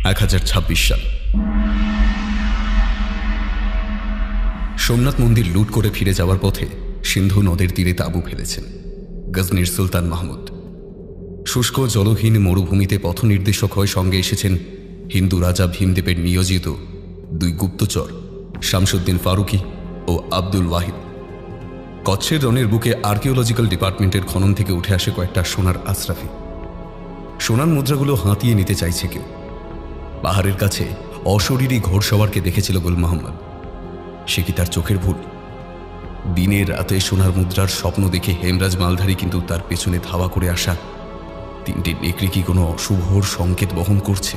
1026 সাল। সোমনাথ মন্দির লুট করে ফিরে যাওয়ার পথে সিন্ধু নদের তীরে তাঁবু ফেলেছেন গজনির সুলতান মাহমুদ। শুষ্ক জলহীন মরুভূমিতে পথ নির্দেশক হয়ে সঙ্গে এসেছেন হিন্দু রাজা ভীমদেবের নিয়োজিত 2 গুপ্তচর শামসুদ্দিন ফারুকি ও আব্দুল ওয়াহিদ। কচ্ছের রনের বুকে আর্কিওলজিক্যাল ডিপার্টমেন্টের খনন থেকে উঠে আসে কয়েকটা সোনার আশরাফি। সোনার মুদ্রাগুলো হাতিয়ে নিতে চাইছে কেউ। পাহাড়ের কাছে অশরীরী ঘোড়সওয়ারকে দেখেছিল গুল মোহাম্মদ। সে কি তার চোখের ভুল? দিনের রাতে সোনার মুদ্রার স্বপ্ন দেখে হেমরাজ মালধারী কিন্তু তার পেছনে ধাওয়া করে আসা 3টি নেকড়ে কি কোনো অশুভর সংকেত বহন করছে?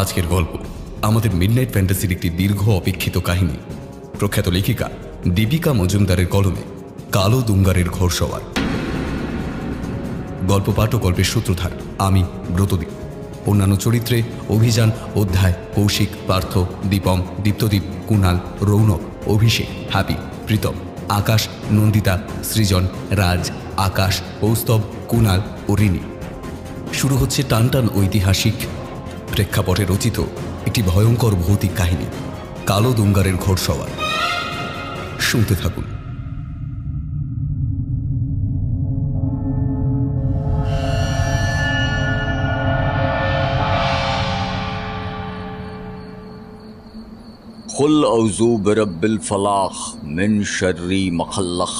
আজকের গল্প আমাদের মিডনাইট ফ্যান্টাসির একটি দীর্ঘ অপেক্ষিত কাহিনী, প্রখ্যাত লেখিকা দীপিকা মজুমদারের কলমে কালো দুঙ্গারের ঘোড়সওয়ার। গল্প পাঠ ও গল্পের সূত্রধার আমি ব্রতদীপ। অন্যান্য চরিত্রে অভিযান, অধ্যায়, কৌশিক, পার্থ, দীপম, দীপ্তদীপ, কুণাল, রৌনক, অভিষেক, হ্যাপি, প্রীতম, আকাশ, নন্দিতা, সৃজন, রাজ, আকাশ, কৌস্তব, কুণাল ও রিনি। শুরু হচ্ছে টানটান ঐতিহাসিক প্রেক্ষাপটে রচিত একটি ভয়ঙ্কর ভৌতিক কাহিনী, কালো দুঙ্গারের ঘোড়সওয়ার। শুনতে থাকুন। कुल औज़ू बिरब्बिल फलाख मिन शर्री मखल्लख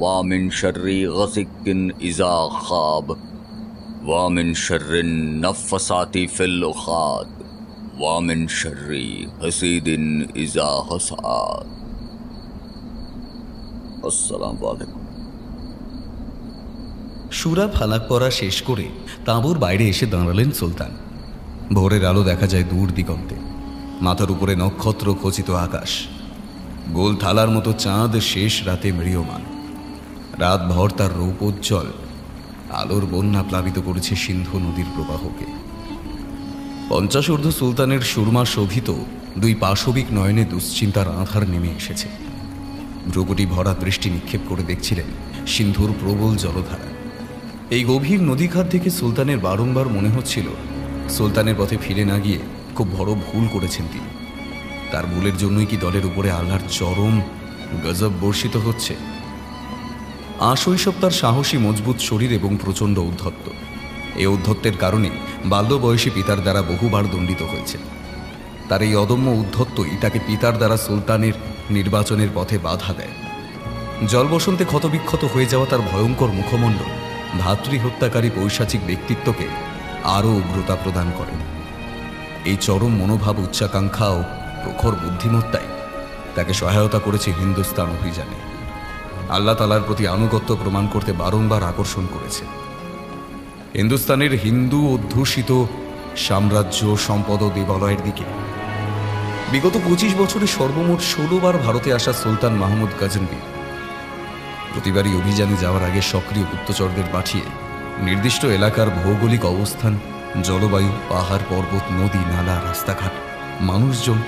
व मिन शर्री गसिकिन इज़ा खाब व मिन शर्रिन नफ़्फ़साति फ़िल उक़ाद व मिन शर्री हसीदिन इज़ा हसाद। अस्सलामु अलैकुम। সুরা ফালাক পড়া শেষ করে তাঁবুর বাইরে এসে দাঁড়ালেন সুলতান। ভোরের আলো দেখা যায় দূর দিগন্তে। মাথার উপরে নক্ষত্র খচিত আকাশ, গোল থালার মতো চাঁদ শেষ রাতে ম্রিয়মান। রাতভর তার রৌপোজ্জ্বল আলোর বন্যা প্লাবিত করেছে সিন্ধু নদীর প্রবাহকে। 50 ঊর্ধ্ব সুলতানের সুরমা শোভিত 2 পাশবিক নয়নে দুশ্চিন্তার আঁধার নেমে এসেছে। ভ্রুকুটি ভরা দৃষ্টি নিক্ষেপ করে দেখছিলেন সিন্ধুর প্রবল জলধারা। এই গভীর নদীখাত থেকে সুলতানের বারংবার মনে হচ্ছিল সুলতানের পথে ফিরে না গিয়ে খুব বড় ভুল করেছেন তিনি। তার ভুলের জন্যই কি দলের উপরে আল্লাহর চরম গজব বর্ষিত হচ্ছে? আশৈশব তার সাহসী মজবুত শরীর এবং প্রচণ্ড ঔদ্ধত্য। এই ঔদ্ধত্যের কারণে বাল্য বয়সী পিতার দ্বারা বহুবার দণ্ডিত হয়েছে। তার এই অদম্য উদ্ধত্যই তাকে পিতার দ্বারা সুলতানের নির্বাচনের পথে বাধা দেয়। জলবসন্তে ক্ষতবিক্ষত হয়ে যাওয়া তার ভয়ঙ্কর মুখমণ্ডল ভাতৃহত্যাকারী পৈশাচিক ব্যক্তিত্বকে আরও উগ্রতা প্রদান করে। এই চরম মনোভাব, উচ্চাকাঙ্ক্ষা ও প্রখর বুদ্ধিমত্তাই তাকে সহায়তা করেছে হিন্দুস্তান অভিযানে। আল্লাহ তাআলার প্রতি আনুগত্য প্রমাণ করতে বারংবার আকর্ষণ করেছে। হিন্দুস্তানের হিন্দু অধ্যুষিত সাম্রাজ্য, সম্পদ ও দেবালয়ের দিকে বিগত 25 বছরে সর্বমোট 16 বার ভারতে আসা সুলতান মাহমুদ গজনবী প্রতিবারই অভিযানে যাওয়ার আগে সক্রিয় গুপ্তচরদের পাঠিয়ে নির্দিষ্ট এলাকার ভৌগোলিক অবস্থান, জলবায়ু, পাহাড়, পর্বত, নদী, নালা, রাস্তাঘাট, মানুষজন,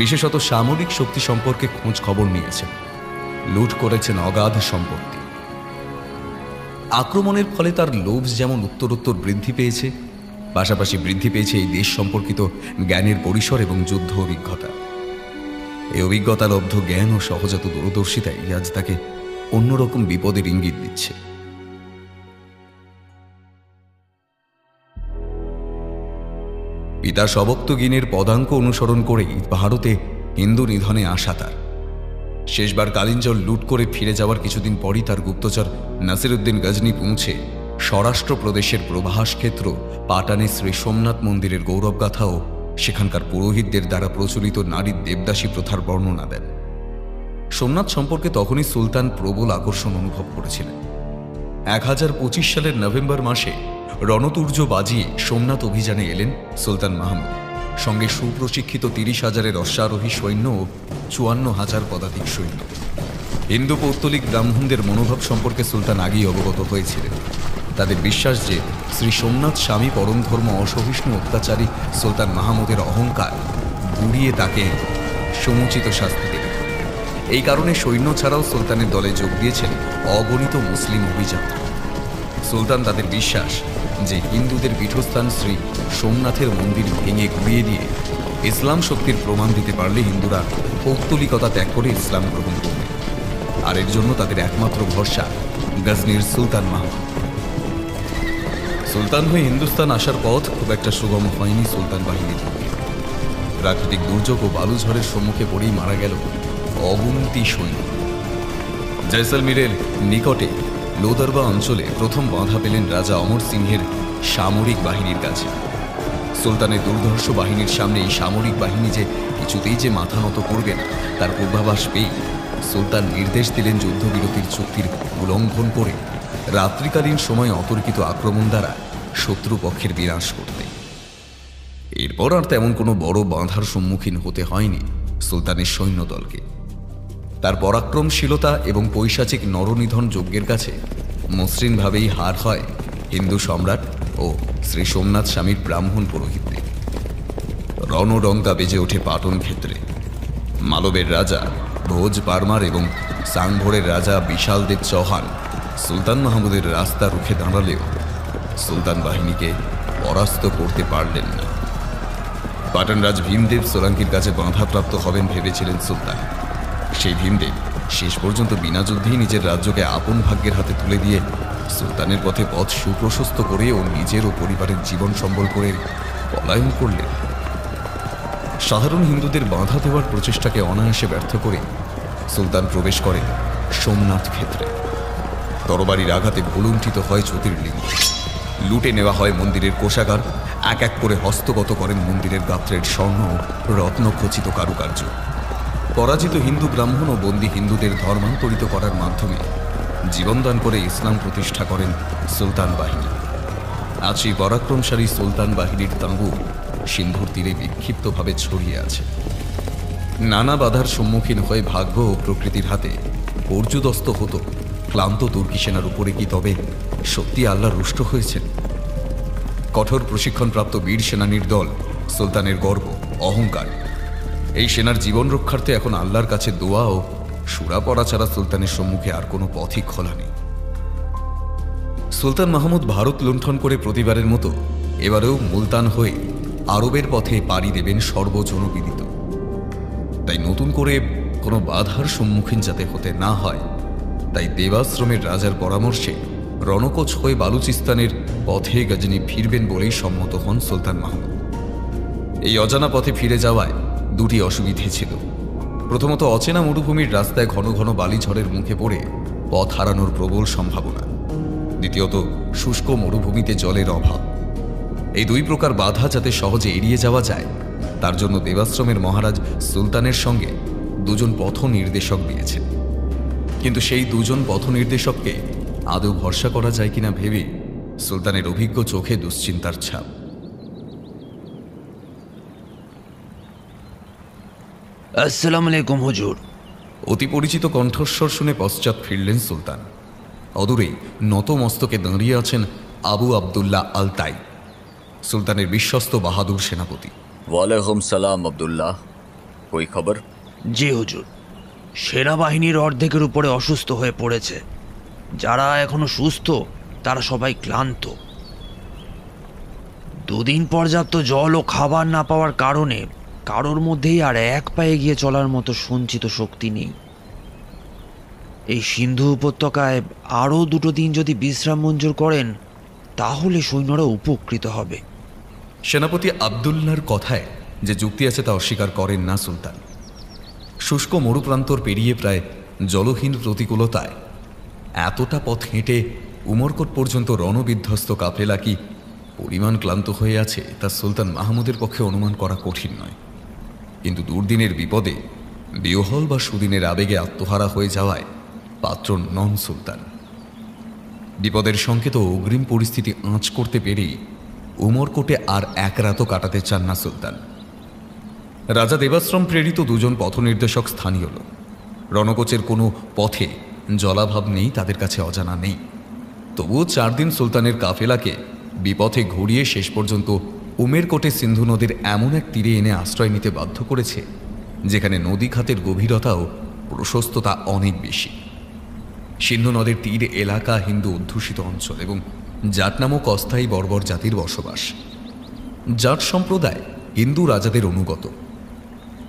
বিশেষত সামরিক শক্তি সম্পর্কে খোঁজ খবর নিয়েছেন। লুট করেছেন অগাধ সম্পত্তি। আক্রমণের ফলে তার লোভ যেমন উত্তরোত্তর বৃদ্ধি পেয়েছে, পাশাপাশি বৃদ্ধি পেয়েছে এই দেশ সম্পর্কিত জ্ঞানের পরিসর এবং যুদ্ধ অভিজ্ঞতা। এই অভিজ্ঞতা লব্ধ জ্ঞান ও সহজাত দূরদর্শিতাই আজ তাকে অন্যরকম বিপদের ইঙ্গিত দিচ্ছে। পিতা সবক্তগিনের পদাঙ্ক অনুসরণ করেই ভারতে হিন্দু নিধনে আসা তার। শেষবার কালিঞ্জল লুট করে ফিরে যাওয়ার কিছুদিন পরই তার গুপ্তচর নাসিরউদ্দিন গজনী পৌঁছে স্বরাষ্ট্র প্রদেশের প্রভাস ক্ষেত্র পাটানে শ্রী সোমনাথ মন্দিরের গৌরবগাথা ও সেখানকার পুরোহিতদের দ্বারা প্রচলিত নারীর দেবদাসী প্রথার বর্ণনা দেন। সোমনাথ সম্পর্কে তখনই সুলতান প্রবল আকর্ষণ অনুভব করেছিলেন। 1025 সালের নভেম্বর মাসে রণতুর্য বাজিয়ে সোমনাথ অভিযানে এলেন সুলতান মাহমুদ। সঙ্গে সুপ্রশিক্ষিত 30,000-এর অশ্বারোহী সৈন্য ও 54,000 পদাতিক সৈন্য। হিন্দু পৌত্তলিক ব্রাহ্মণদের মনোভাব সম্পর্কে সুলতান আগেই অবগত হয়েছিলেন। তাদের বিশ্বাস যে শ্রী সোমনাথ স্বামী পরম ধর্ম অসহিষ্ণু অত্যাচারী সুলতান মাহমুদের অহংকার গুড়িয়ে তাকে সমুচিত শাস্তি দেবেন। এই কারণে সৈন্য ছাড়াও সুলতানের দলে যোগ দিয়েছেন অগণিত মুসলিম অভিযাত্রী। সুলতান তাদের বিশ্বাস যে হিন্দুদের পীঠস্থান শ্রী সোমনাথের মন্দির ভেঙে ঘুরিয়ে দিয়ে ইসলাম শক্তির প্রমাণ দিতে পারলে হিন্দুরা পৌত্তলিকতা ত্যাগ করে ইসলাম গ্রহণ করবে। আর এর জন্য তাদের একমাত্র ভরসা গজনির সুলতান মাহমুদ। সুলতান হয়ে হিন্দুস্তান আসার পথ খুব একটা সুগম হয়নি সুলতান বাহিনীর পক্ষে। প্রাকৃতিক দুর্যোগ ও বালুঝড়ের সম্মুখে পড়েই মারা গেল অগুন্তি সৈন্য। জয়সলমীরের নিকটে লোদরবা অঞ্চলে প্রথম বাধা পেলেন রাজা অমর সিংহের সামরিক বাহিনীর কাছে। সুলতানের দুর্ধর্ষ বাহিনীর সামনে এই সামরিক বাহিনী যে কিছুতেই যে মাথা নত করবে না তার পূর্বাভাস পেয়ে সুলতান নির্দেশ দিলেন যুদ্ধবিরতির চুক্তির উল্লঙ্ঘন করে রাত্রিকালীন সময় অতর্কিত আক্রমণ দ্বারা শত্রুপক্ষের বিনাশ করতে। এরপর আর তেমন কোনো বড় বাধার সম্মুখীন হতে হয়নি সুলতানের সৈন্যদলকে। তার পরাক্রমশীলতা এবং পৈশাচিক নরনিধন যজ্ঞের কাছে মসৃণভাবেই হার হয় হিন্দু সম্রাট ও শ্রী সোমনাথ স্বামীর ব্রাহ্মণ পুরোহিতদের। রণডঙ্কা বেজে ওঠে পাটন ক্ষেত্রে। মালবের রাজা ভোজ পারমার এবং সাংভোরের রাজা বিশালদেব চৌহান সুলতান মাহমুদের রাস্তা রুখে দাঁড়ালেও সুলতান বাহিনীকে পরাস্ত করতে পারলেন না। পাটনরাজ ভীমদেব সোলাঙ্কির কাছে বাধাপ্রাপ্ত হবেন ভেবেছিলেন সুলতান। সেই ভীমদেব শেষ পর্যন্ত বিনা যুদ্ধেই নিজের রাজ্যকে আপন ভাগ্যের হাতে তুলে দিয়ে সুলতানের পথে পথ সুপ্রশস্ত করে ও নিজের ও পরিবারের জীবন সম্বল করে পলায়ন করলেন। সাধারণ হিন্দুদের বাধা দেওয়ার প্রচেষ্টাকে অনায়াসে ব্যর্থ করে সুলতান প্রবেশ করেন সোমনাথ ক্ষেত্রে। তরবারির আঘাতে ভুলুণ্ঠিত হয় জ্যোতির্লিঙ্গ, লুটে নেওয়া হয় মন্দিরের কোষাগার, এক এক করে হস্তগত করেন মন্দিরের গাত্রের স্বর্ণ রত্নখচিত কারুকার্য। পরাজিত হিন্দু ব্রাহ্মণ ও বন্দী হিন্দুদের ধর্মান্তরিত করার মাধ্যমে জীবনদান করে ইসলাম প্রতিষ্ঠা করেন সুলতান বাহিনী। আজ সেই পরাক্রমশালী সুলতান বাহিনীর তাঁবু সিন্ধুর তীরে বিক্ষিপ্তভাবে ছড়িয়ে আছে। নানা বাধার সম্মুখীন হয়ে ভাগ্য ও প্রকৃতির হাতে পর্যুদস্ত হতো ক্লান্ত তুর্কি সেনার উপরে কি তবে সত্যি আল্লাহ রুষ্ট হয়েছেন? কঠোর প্রশিক্ষণপ্রাপ্ত বীর সেনানীর দল সুলতানের গর্ব, অহংকার। এই সেনার জীবন রক্ষার্থে এখন আল্লাহর কাছে দোয়া ও সুরা পড়া ছাড়া সুলতানের সম্মুখে আর কোনো পথই খোলা নেই। সুলতান মাহমুদ ভারত লুণ্ঠন করে প্রতিবারের মতো এবারেও মুলতান হয়ে আরবের পথে পাড়ি দেবেন সর্বজনবিদিত। তাই নতুন করে কোনো বাধার সম্মুখীন যাতে হতে না হয়, তাই দেবাশ্রমের রাজার পরামর্শে রণকোচ হয়ে বালুচিস্তানের পথে গজনি ফিরবেন বলেই সম্মত হন সুলতান মাহমুদ। এই অজানা পথে ফিরে যাওয়ায় দুটি অসুবিধে ছিল। প্রথমত, অচেনা মরুভূমির রাস্তায় ঘন ঘন বালিঝড়ের মুখে পড়ে পথ হারানোর প্রবল সম্ভাবনা। দ্বিতীয়ত, শুষ্ক মরুভূমিতে জলের অভাব। এই দুই প্রকার বাধা যাতে সহজে এড়িয়ে যাওয়া যায়, তার জন্য দেবাশ্রমের মহারাজ সুলতানের সঙ্গে দুজন পথ নির্দেশক দিয়েছেন। কিন্তু সেই দুজন পথ নির্দেশককে আদৌ ভরসা করা যায় কিনা ভেবে সুলতানের অভিজ্ঞ চোখে দুশ্চিন্তার ছাপ। আসসালামু আলাইকুম হুজুর। অতি পরিচিত কণ্ঠস্বর শুনে পশ্চাৎ ফিরলেন সুলতান। অদূরেই নত মস্তকে দাঁড়িয়ে আছেন আবু আবদুল্লাহ আলতাই, সুলতানের বিশ্বস্ত বাহাদুর সেনাপতি। ওয়ালাইকুম সালাম আব্দুল্লাহ, কই খবর? জি হুজুর, সেনাবাহিনীর অর্ধেকের উপরে অসুস্থ হয়ে পড়েছে। যারা এখনো সুস্থ তারা সবাই ক্লান্ত। দুদিন পর্যাপ্ত জল ও খাবার না পাওয়ার কারণে কারোর মধ্যেই আর এক পায়ে গিয়ে চলার মতো সঞ্চিত শক্তি নেই। এই সিন্ধু উপত্যকায় আরও 2 দিন যদি বিশ্রাম মঞ্জুর করেন তাহলে সৈন্যরা উপকৃত হবে। সেনাপতি আবদুল্লাহর কথায় যে যুক্তি আছে তা অস্বীকার করেন না সুলতান। শুষ্ক মরুপ্রান্তর পেরিয়ে প্রায় জলহীন প্রতিকূলতায় এতটা পথ হেঁটে উমরকোট পর্যন্ত রণবিধ্বস্ত কাফেলা কি পরিমাণ ক্লান্ত হয়ে আছে তা সুলতান মাহমুদের পক্ষে অনুমান করা কঠিন নয়। কিন্তু দুর্দিনের বিপদে বিহ্বল বা সুদিনের আবেগে আত্মহারা হয়ে যাওয়ায় পাত্র নন সুলতান। বিপদের সংকেত অগ্রিম পরিস্থিতি আঁচ করতে পেরেই উমরকোটে আর এক রাতও কাটাতে চান না সুলতান। রাজা দেবাশ্রম প্রেরিত 2জন পথ নির্দেশক স্থানীয় লোক। রণকোচের কোনো পথে জলাভাব নেই, তাদের কাছে অজানা নেই। তবুও 4 দিন সুলতানের কাফেলাকে বিপথে ঘুরিয়ে শেষ পর্যন্ত উমেরকোটে সিন্ধু নদীর এমন এক তীরে এনে আশ্রয় নিতে বাধ্য করেছে যেখানে নদী খাতের গভীরতা ও প্রশস্ততা অনেক বেশি। সিন্ধু নদের তীর এলাকা হিন্দু অধ্যুষিত অঞ্চল এবং জাট নামক অস্থায়ী বর্বর জাতির বসবাস। জাট সম্প্রদায় হিন্দু রাজাদের অনুগত।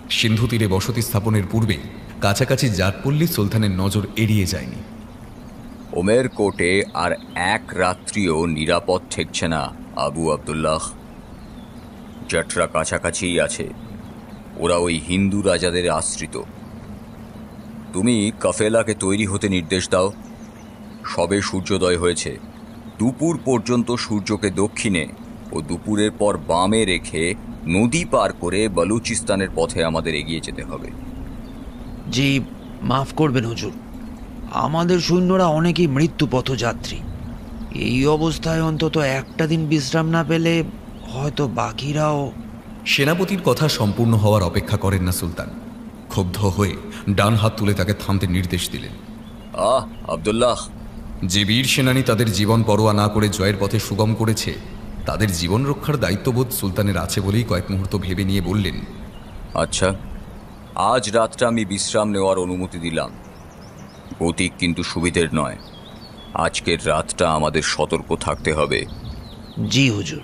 সিন্ধু তীরে বসতি স্থাপনের পূর্বে কাছাকাছি জাটপল্লী সুলতানের নজর এড়িয়ে যায়নি। ওমেরকোটে আর এক রাত্রিও নিরাপদ ঠেকছে না আবু আবদুল্লাহ। জাটরা কাছাকাছিই আছে, ওরা ওই হিন্দু রাজাদের আশ্রিত। তুমি কাফেলাকে তৈরি হতে নির্দেশ দাও। সবে সূর্যোদয় হয়েছে, দুপুর পর্যন্ত সূর্যকে দক্ষিণে ও দুপুরের পর বামে রেখে নদী পার করে বালুচিস্তানের পথে আমাদের এগিয়ে যেতে হবে। জি, মাফ করবেন হুজুর, আমাদের সৈন্যরা অনেকেই মৃত্যু পথযাত্রী। এই অবস্থায় অন্তত একটা দিন বিশ্রাম না পেলে হয়তো বাকিরাও। সেনাপতির কথা সম্পূর্ণ হওয়ার অপেক্ষা করেন না সুলতান। ক্ষুব্ধ হয়ে ডান হাত তুলে তাকে থামতে নির্দেশ দিলেন। আবদুল্লাহ, যে বীর সেনানী তাদের জীবন পরোয়া না করে জয়ের পথে সুগম করেছে, তাদের জীবন রক্ষার দায়িত্ববোধ সুলতানের আছে বলেই কয়েক মুহূর্ত ভেবে নিয়ে বললেন, আচ্ছা, আজ রাতটা আমি বিশ্রাম নেওয়ার অনুমতি দিলাম। গতিক কিন্তু সুবিধের নয়। আজকের রাতটা আমাদের সতর্ক থাকতে হবে। জি হুজুর।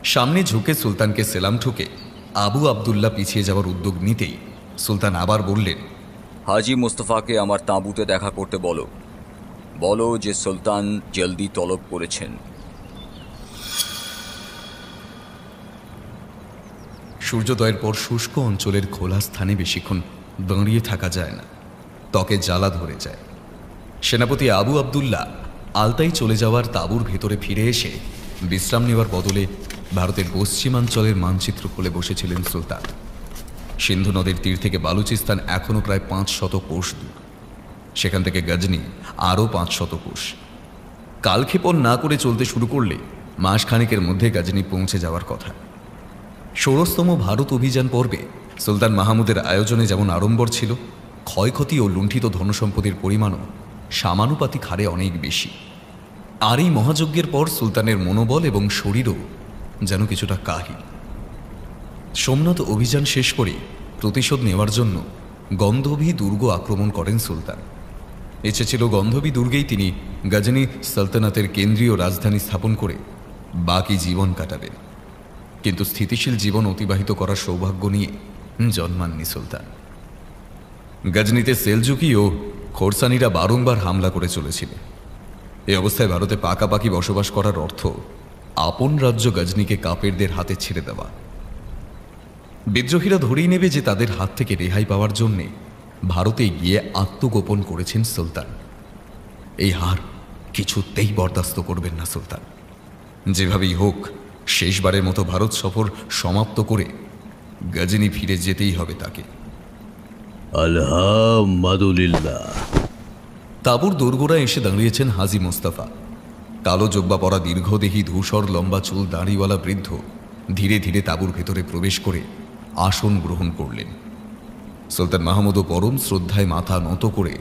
সামনে ঝুঁকে সুলতানকে সেলাম ঠুকে আবু আবদুল্লাহ পিছিয়ে যাওয়ার উদ্যোগ নিতেই সুলতান আবার বললেন, হাজি মুস্তফাকে আমার তাঁবুতে দেখা করতে বলো। বলো যে সুলতান জলদি তলব করেছেন। সূর্যোদয়ের পর শুষ্ক অঞ্চলের খোলা স্থানে বেশিক্ষণ দাঁড়িয়ে থাকা যায় না, ত্বকে জ্বালা ধরে যায়। সেনাপতি আবু আবদুল্লাহ আলতাই চলে যাওয়ার তাঁবুর ভেতরে ফিরে এসে বিশ্রাম নেওয়ার বদলে ভারতের পশ্চিমাঞ্চলের মানচিত্র খুলে বসেছিলেন সুলতান। সিন্ধু নদীর তীর থেকে বালুচিস্তান এখনও প্রায় 500 কোষ দূর। সেখান থেকে গজনি আরও 500 কোষ। কালক্ষেপণ না করে চলতে শুরু করলে মাসখানেকের মধ্যে গজনি পৌঁছে যাওয়ার কথা। 16তম ভারত অভিযান পর্বে সুলতান মাহমুদের আয়োজনে যেমন আড়ম্বর ছিল, ক্ষয়ক্ষতি ও লুণ্ঠিত ধনসম্পদের পরিমাণও সমানুপাতিক হারে অনেক বেশি। আর এই মহাযজ্ঞের পর সুলতানের মনোবল এবং শরীরও যেন কিছুটা কাহিল। সোমনাথ অভিযান শেষ করে প্রতিশোধ নেওয়ার জন্য গন্ধবী দুর্গ আক্রমণ করেন সুলতান। ইচ্ছে ছিল গন্ধবী দুর্গেই তিনি গজনি সালতানাতের কেন্দ্রীয় রাজধানী স্থাপন করে বাকি জীবন কাটাবেন। কিন্তু স্থিতিশীল জীবন অতিবাহিত করার সৌভাগ্য নিয়ে জন্মাননি সুলতান। গজনিতে সেলজুকি ও খোরসানিরা বারংবার হামলা করে চলেছিল। এই অবস্থায় ভারতে পাকাপাকি বসবাস করার অর্থ আপন রাজ্য গজনিকে কাফেরদের হাতে ছেড়ে দেওয়া। বিদ্রোহীরা ধরেই নেবে যে তাদের হাত থেকে রেহাই পাওয়ার জন্যে ভারতে গিয়ে আত্মগোপন করেছেন সুলতান। এই হার কিছুতেই বরদাস্ত করবেন না সুলতান। যেভাবেই হোক শেষবারের মতো ভারত সফর সমাপ্ত করে গজনি ফিরে যেতেই হবে তাকে। আলহামদুলিল্লাহ। তাঁবুর দোরগোড়ায় এসে দাঁড়িয়েছেন হাজি মোস্তফা। কালো জব্বা পরা দীর্ঘদেহী ধূসর লম্বা চুল দাড়িওয়ালা বৃদ্ধ ধীরে ধীরে তাঁবুর ভেতরে প্রবেশ করে আসন গ্রহণ করলেন। সুলতান মাহমুদও পরম শ্রদ্ধায় মাথা নত করে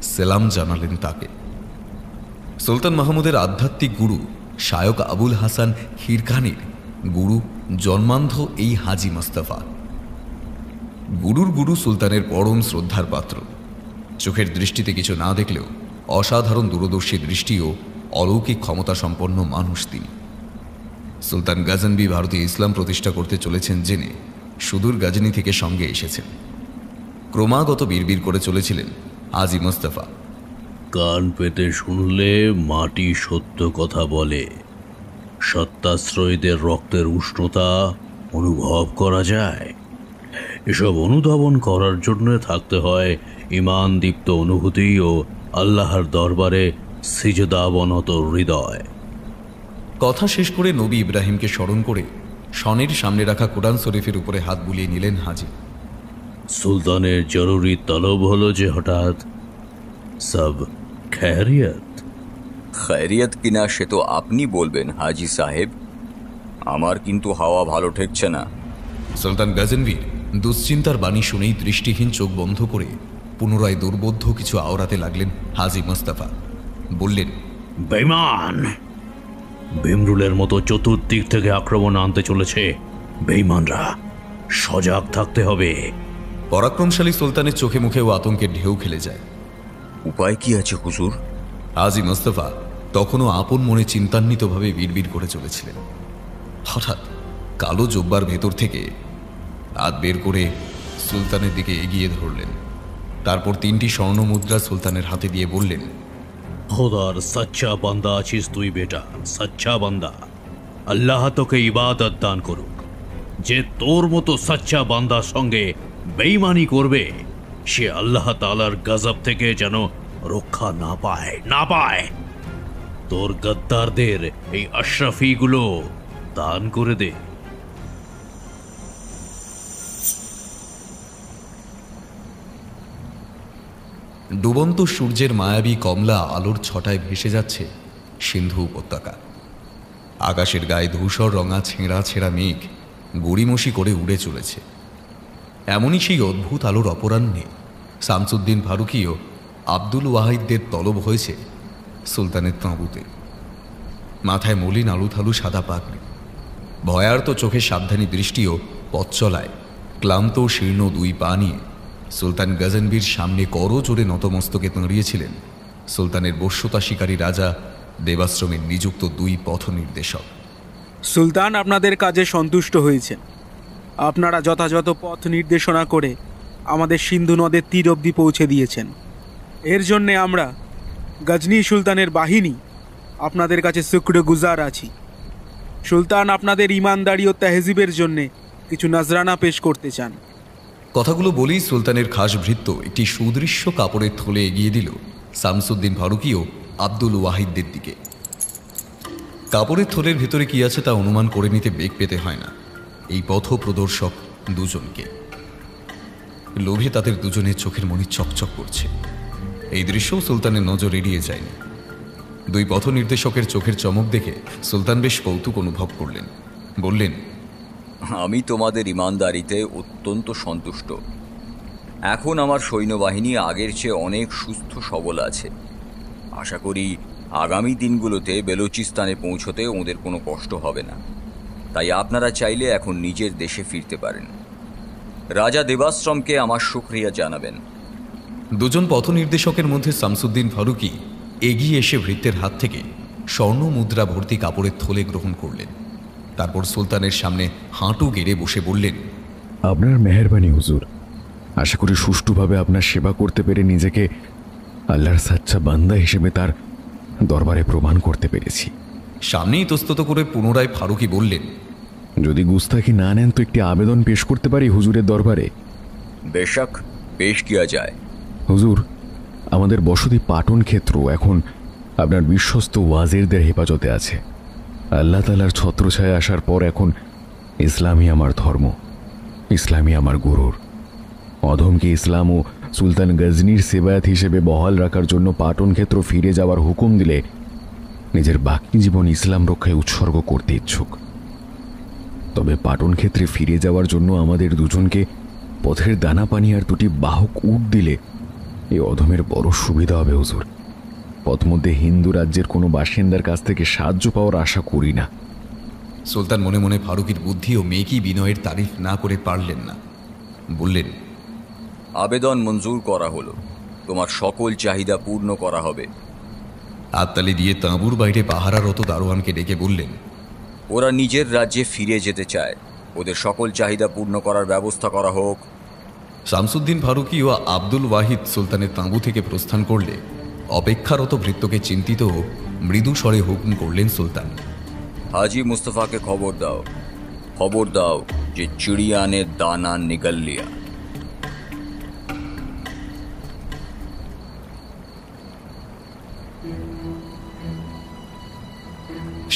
সেলাম জানালেন তাকে। সুলতান মাহমুদের আধ্যাত্মিক গুরু শায়ক আবুল হাসান হিরকানির গুরু জন্মান্ধ এই হাজি মোস্তফা। গুরুর গুরু সুলতানের পরম শ্রদ্ধার পাত্র। চোখের দৃষ্টিতে কিছু না দেখলেও অসাধারণ দূরদর্শী দৃষ্টি ও অলৌকিক ক্ষমতা সম্পন্ন মানুষ তিনি। সুলতান গাজনবি ভারতীয় ইসলাম প্রতিষ্ঠা করতে চলেছেন জেনে সুদূর গাজনি থেকে সঙ্গে এসেছেন। ক্রমাগত বিড়বিড় করে চলেছিলেন হাজি মোস্তফা। কান পেতে শুনলে মাটি সত্য কথা বলে। সত্যাশ্রয়ীদের রক্তের উষ্ণতা অনুভব করা যায়। এসব অনুধাবন করার জন্য থাকতে হয় ঈমান দীপ্ত অনুভূতি ও আল্লাহর দরবারে সিজদাবনত হৃদয়। কথা শেষ করে নবী ইব্রাহিমকে স্মরণ করে সনের সামনে রাখা কোরআন শরীফের উপরে হাত বুলিয়ে নিলেন হাজি। সুলতানের জরুরি তলব হলো যে হঠাৎ, সব খৈরিয়ত? খৈরিয়ত কিনা সে তো আপনি বলবেন হাজি সাহেব। আমার কিন্তু হাওয়া ভালো ঠেকছে না। সুলতান গাজনবীর দুশ্চিন্তার বাণী শুনেই দৃষ্টিহীন চোখ বন্ধ করে পুনরায় দুর্বোধ্য কিছু আওড়াতে লাগলেন হাজি মোস্তফা। বললেন, বেঈমান! ভীমরুলের মতো চতুর্দিক থেকে আক্রমণ আনতে চলেছে। বেঈমানরা, সজাগ থাকতে হবে। পরাক্রমশালী সুলতানের চোখে মুখেও আতঙ্কের ঢেউ খেলে যায়। উপায় কি আছে হুজুর? হাজি মোস্তফা তখনও আপন মনে চিন্তান্বিতভাবে বিড়বিড় করে চলেছিলেন। হঠাৎ কালো জব্বার ভেতর থেকে হাত বের করে সুলতানের দিকে এগিয়ে ধরলেন। তারপর 3টি স্বর্ণ মুদ্রা সুলতানের হাতে দিয়ে বললেন, খোদার সচ্চা বান্দা আছিস তুই বেটা, সচ্চা বান্দা। আল্লাহ তোকে ইবাদত দান করুক। যে তোর মতো সচ্চা বান্দার সঙ্গে বেঈমানি করবে সে আল্লাহ তাআলার গজব থেকে যেন রক্ষা না পায়। তোর গদ্দারদের এই আশরাফিগুলো দান করে দে। ডুবন্ত সূর্যের মায়াবী কমলা আলোর ছটায় ভেসে যাচ্ছে সিন্ধু উপত্যকা। আকাশের গায়ে ধূসর রঙা ছেঁড়া ছেঁড়া মেঘ গড়িমসি করে উড়ে চলেছে। এমনই সেই অদ্ভুত আলোর অপরাহ্নে শামসুদ্দিন ফারুকী ও আব্দুল ওয়াহিদদের তলব হয়েছে সুলতানের তাঁবুতে। মাথায় মলিন আলুথালু সাদা পাগড়ি, ভয়ার্ত চোখে সাবধানী দৃষ্টিও পথ চলায় ক্লান্ত শীর্ণ 2 পা নিয়ে সুলতান গজনবীর সামনে করজোড়ে নতমস্তকে দাঁড়িয়েছিলেন সুলতানের বশ্যতা শিকারী রাজা দেবাশ্রমের নিযুক্ত 2 পথ নির্দেশক। সুলতান আপনাদের কাজে সন্তুষ্ট হয়েছেন। আপনারা যথাযথ পথ নির্দেশনা করে আমাদের সিন্ধু নদের তীর অবধি পৌঁছে দিয়েছেন। এর জন্যে আমরা গজনী সুলতানের বাহিনী আপনাদের কাছে শুকরগুজার আছি। সুলতান আপনাদের ইমানদারি ও তেহজিবের জন্যে কিছু নজরানা পেশ করতে চান। কথাগুলো বলেই সুলতানের খাস ভৃত্য একটি সুদৃশ্য কাপড়ের থলে এগিয়ে দিল শামসুদ্দিন ফারুকী ও আব্দুল ওয়াহিদদের দিকে। কাপড়ের থলের ভেতরে কি আছে তা অনুমান করে নিতে বেগ পেতে হয় না এই পথ প্রদর্শক দুজনকে। লোভে তাদের দুজনের চোখের মণি চকচক করছে। এই দৃশ্য সুলতানের নজর এড়িয়ে যায়নি। 2 পথ নির্দেশকের চোখের চমক দেখে সুলতান বেশ কৌতুক অনুভব করলেন। বললেন, আমি তোমাদের ইমানদারিতে অত্যন্ত সন্তুষ্ট। এখন আমার সৈন্যবাহিনী আগের চেয়ে অনেক সুস্থ সবল আছে। আশা করি আগামী দিনগুলোতে বেলুচিস্তানে পৌঁছতে ওদের কোনো কষ্ট হবে না। তাই আপনারা চাইলে এখন নিজের দেশে ফিরতে পারেন। রাজা দেবাশ্রমকে আমার শুকরিয়া জানাবেন। 2জন পথ নির্দেশকের মধ্যে শামসুদ্দিন ফারুকী এগিয়ে এসে ভৃত্যের হাত থেকে স্বর্ণ মুদ্রা ভর্তি কাপড়ের থলে গ্রহণ করলেন। তারপর সুলতানের সামনে হাঁটু গেড়ে বসে বললেন, আপনার মেহেরবানি হুজুর। আশা করি সুষ্ঠুভাবে আপনার সেবা করতে পেরে নিজেকে আল্লাহর সাচ্চা বান্দা হিসেবে তার দরবারে প্রমাণ করতে পেরেছি। সামনেই ইতস্তত করে পুনরায় ফারুকী বললেন, যদি গুস্তাখি না নেন তো একটি আবেদন পেশ করতে পারি হুজুরের দরবারে। বেশক, পেশ কিয়া যায়। হুজুর, আমাদের বসতি পাটন ক্ষেত্র এখন আপনার বিশ্বস্ত ওয়াজিরদের হেফাজতে আছে। আল্লাহ তাআলার ছত্রছায়া আসার পর এখন ইসলামই আমার ধর্ম, ইসলামই আমার গুরুর। অধমকে ইসলাম ও সুলতান গজনীর সেবায়াত হিসেবে বহাল রাখার জন্য পাটন ক্ষেত্র ফিরে যাওয়ার হুকুম দিলে নিজের বাকি জীবন ইসলাম রক্ষায় উৎসর্গ করতে ইচ্ছুক। তবে পাটন ক্ষেত্রে ফিরে যাওয়ার জন্য আমাদের দুজনকে পথের দানা পানি আর 2টি বাহক উট দিলে এই অধমের বড় সুবিধা হবে হুজুর। পথ মধ্যে হিন্দু রাজ্যের কোনো বাসিন্দার কাছ থেকে সাহায্য পাওয়ার আশা করি না। সুলতান মনে মনে ফারুকীর বুদ্ধি ও মেকি বিনয়ের তারিফ না করে পারলেন না। বললেন, আবেদন মঞ্জুর করা হলো। তোমার সকল চাহিদা পূর্ণ করা হবে। হাততালি দিয়ে তাঁবুর বাইরে পাহারারত দারোয়ানকে ডেকে বললেন, ওরা নিজের রাজ্যে ফিরে যেতে চায়। ওদের সকল চাহিদা পূর্ণ করার ব্যবস্থা করা হোক। শামসুদ্দিন ফারুকী ও আব্দুল ওয়াহিদ সুলতানের তাঁবু থেকে প্রস্থান করলে অপেক্ষারত ভৃত্যকে চিন্তিত ও মৃদু স্বরে হুকুম করলেন সুলতান, হাজি মুস্তফাকে খবর দাও যে চিড়িয়া ने दाना निगल लिया।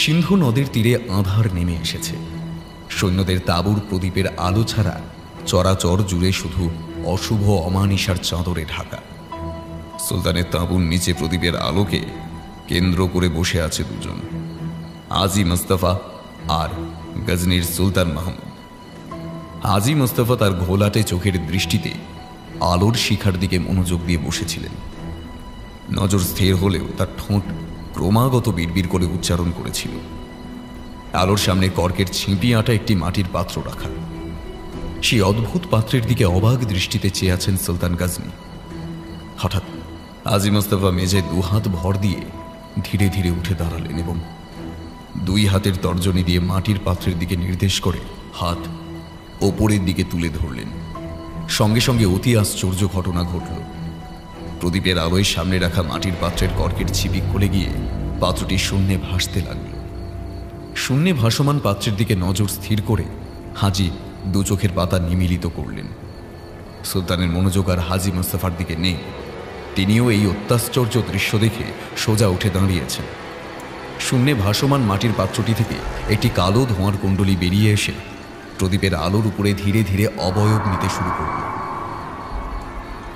সিন্ধু নদীর তীরে আঁধার নেমে এসেছে। সৈন্যদের তাঁবুর প্রদীপের আলো ছাড়া চরাচর জুড়ে শুধু অশুভ অমানিসার চাদরে ঢাকা। সুলতানের তাঁবুর নিচে প্রদীপের আলোকে কেন্দ্র করে বসে আছে 2জন, হাজি মুস্তাফা আর গজনীর সুলতান মাহমুদ। হাজি মুস্তাফা তার ঘোলাটে চোখের দৃষ্টিতে আলোর শিখার দিকে মনোযোগ দিয়ে বসেছিলেন। নজর স্থির হলেও তার ঠোঁট ক্রমাগত বিড়বিড় করে উচ্চারণ করেছিল। আলোর সামনে কর্কের ছিঁপি আটা একটি মাটির পাত্র রাখা। সেই অদ্ভুত পাত্রের দিকে অবাক দৃষ্টিতে চেয়ে আছেন সুলতান গজনী। হঠাৎ হাজি মুস্তাফা মেঝে 2 হাত ভর দিয়ে ধীরে ধীরে উঠে দাঁড়ালেন এবং দুই হাতের তর্জনী দিয়ে মাটির পাত্রের দিকে নির্দেশ করে হাত ওপরের দিকে তুলে ধরলেন। সঙ্গে সঙ্গে অতি আশ্চর্য ঘটনা ঘটল। প্রদীপের আলোয় সামনে রাখা মাটির পাত্রের কর্কের ছিপি খুলে গিয়ে পাত্রটি শূন্যে ভাসতে লাগল। শূন্যে ভাসমান পাত্রের দিকে নজর স্থির করে হাজি দু চোখের পাতা নিমীলিত করলেন। সুলতানের মনোযোগ আর হাজি মোস্তফার দিকে নেই। তিনিও এই অত্যাশ্চর্য দৃশ্য দেখে সোজা উঠে দাঁড়িয়েছেন। শূন্যে ভাসমান মাটির পাত্রটি থেকে একটি কালো ধোঁয়ার কুণ্ডলী বেরিয়ে এসে প্রদীপের আলোর উপরে ধীরে ধীরে অবয়ব নিতে শুরু করল।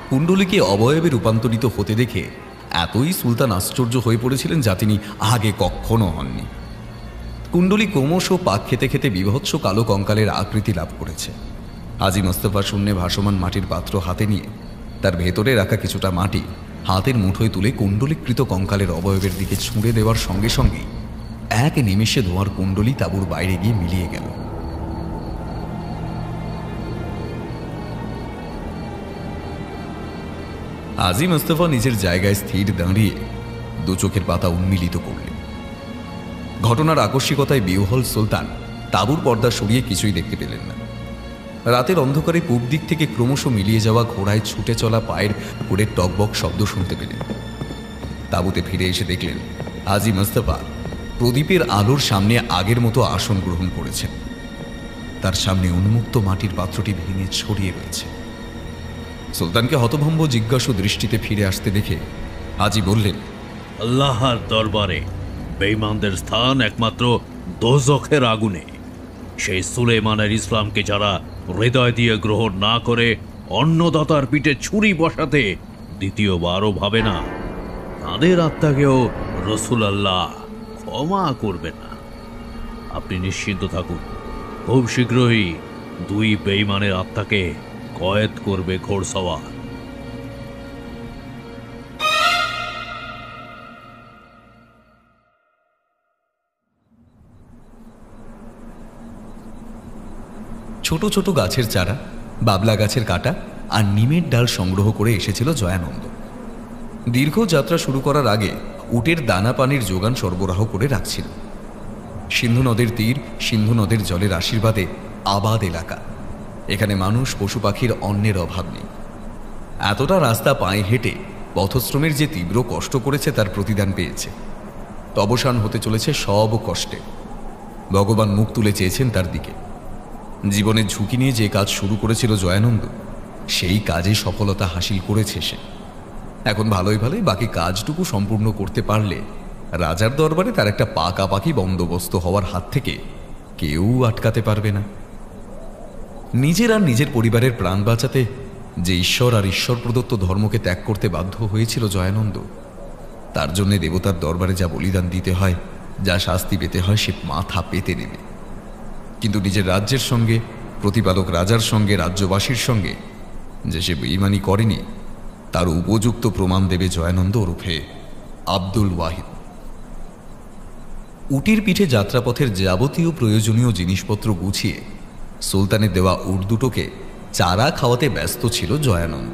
কুণ্ডলীকে অবয়বে রূপান্তরিত হতে দেখে এতই সুলতান আশ্চর্য হয়ে পড়েছিলেন যা তিনি আগে কখনো হননি। কুণ্ডলী ক্রমশ পাক খেতে খেতে বিভৎস কালো কঙ্কালের আকৃতি লাভ করেছে। হাজি মোস্তফা শূন্যে ভাসমান মাটির পাত্র হাতে নিয়ে তার ভেতরে রাখা কিছুটা মাটি হাতের মুঠোয় তুলে কুণ্ডলীকৃত কঙ্কালের অবয়বের দিকে ছুঁড়ে দেওয়ার সঙ্গে সঙ্গেই এক নিমেষে ধোঁয়ার কুণ্ডলী তাঁবুর বাইরে গিয়ে মিলিয়ে গেল। হাজি মোস্তফা নিজের জায়গায় স্থির দাঁড়িয়ে দু চোখের পাতা উন্মিলিত করলেন। ঘটনার আকস্মিকতায় বিহ্বল সুলতান তাঁবুর পর্দা সরিয়ে কিছুই দেখতে পেলেন না। রাতের অন্ধকারে পূব দিক থেকে ক্রমশ মিলিয়ে যাওয়া ঘোড়ায় ছুটে চলা পায়ের করে টকবক শব্দ শুনতে পেলেন। তাঁবুতে ফিরে এসে দেখলেন হাজি মোস্তফা প্রদীপের আলোর সামনে আগের মতো আসন গ্রহণ করেছেন। তার সামনে উন্মুক্ত মাটির পাত্রটি ভেঙে ছড়িয়ে রয়েছে। সুলতানকে হতভম্ব জিজ্ঞাসু দৃষ্টিতে ফিরে আসতে দেখে হাজি বললেন, আল্লাহর দরবারে বেঈমানদের স্থান একমাত্র দোজখের আগুনে। সেই সুলেমানের ইসলামকে যারা হৃদয় দিয়ে গ্রহণ না করে অন্নদাতার পিঠে ছুরি বসাতে দ্বিতীয়বারও ভাবে না, তাদের আত্মাকেও রসুল আল্লাহ ক্ষমা করবে না। আপনি নিশ্চিন্ত থাকুন, খুব শীঘ্রই দুই বেঈমানের আত্মাকে কয়েদ করবে ঘোড়সওয়ার। ছোট ছোট গাছের চারা, বাবলা গাছের কাটা আর নিমের ডাল সংগ্রহ করে এসেছিল জয়ানন্দ। দীর্ঘ যাত্রা শুরু করার আগে উটের দানা পানির যোগান সরবরাহ করে রাখছিল। সিন্ধু নদের তীর, সিন্ধু নদের জলের আশীর্বাদে আবাদ এলাকা। এখানে মানুষ পশু পাখির অন্নের অভাব নেই। এতটা রাস্তা পায়ে হেঁটে পথশ্রমের যে তীব্র কষ্ট করেছে তার প্রতিদান পেয়েছে। অবসান হতে চলেছে সব কষ্টে। ভগবান মুখ তুলে চেয়েছেন তার দিকে। জীবনের ঝুঁকি নিয়ে যে কাজ শুরু করেছিল জয়ানন্দ, সেই কাজে সফলতা হাসিল করেছে সে। এখন ভালোই ভালোই বাকি কাজটুকু সম্পূর্ণ করতে পারলে রাজার দরবারে তার একটা পাকাপাকি বন্দোবস্ত হওয়ার হাত থেকে কেউ আটকাতে পারবে না। নিজের আর নিজের পরিবারের প্রাণ বাঁচাতে যে ঈশ্বর আর ঈশ্বর প্রদত্ত ধর্মকে ত্যাগ করতে বাধ্য হয়েছিল জয়ানন্দ, তার জন্য দেবতার দরবারে যা বলিদান দিতে হয়, যা শাস্তি পেতে হয়, সে মাথা পেতে নেবে। কিন্তু নিজের রাজ্যের সঙ্গে, প্রতিপালক রাজার সঙ্গে, রাজ্যবাসীর সঙ্গে যে সে বেঈমানি করেনি, তার উপযুক্ত প্রমাণ দেবে জয়ানন্দ ওরফে আব্দুল ওয়াহিদ। উটির পিঠে যাত্রাপথের যাবতীয় প্রয়োজনীয় জিনিসপত্র গুছিয়ে সুলতানের দেওয়া উট দুটোকে চারা খাওয়াতে ব্যস্ত ছিল জয়ানন্দ।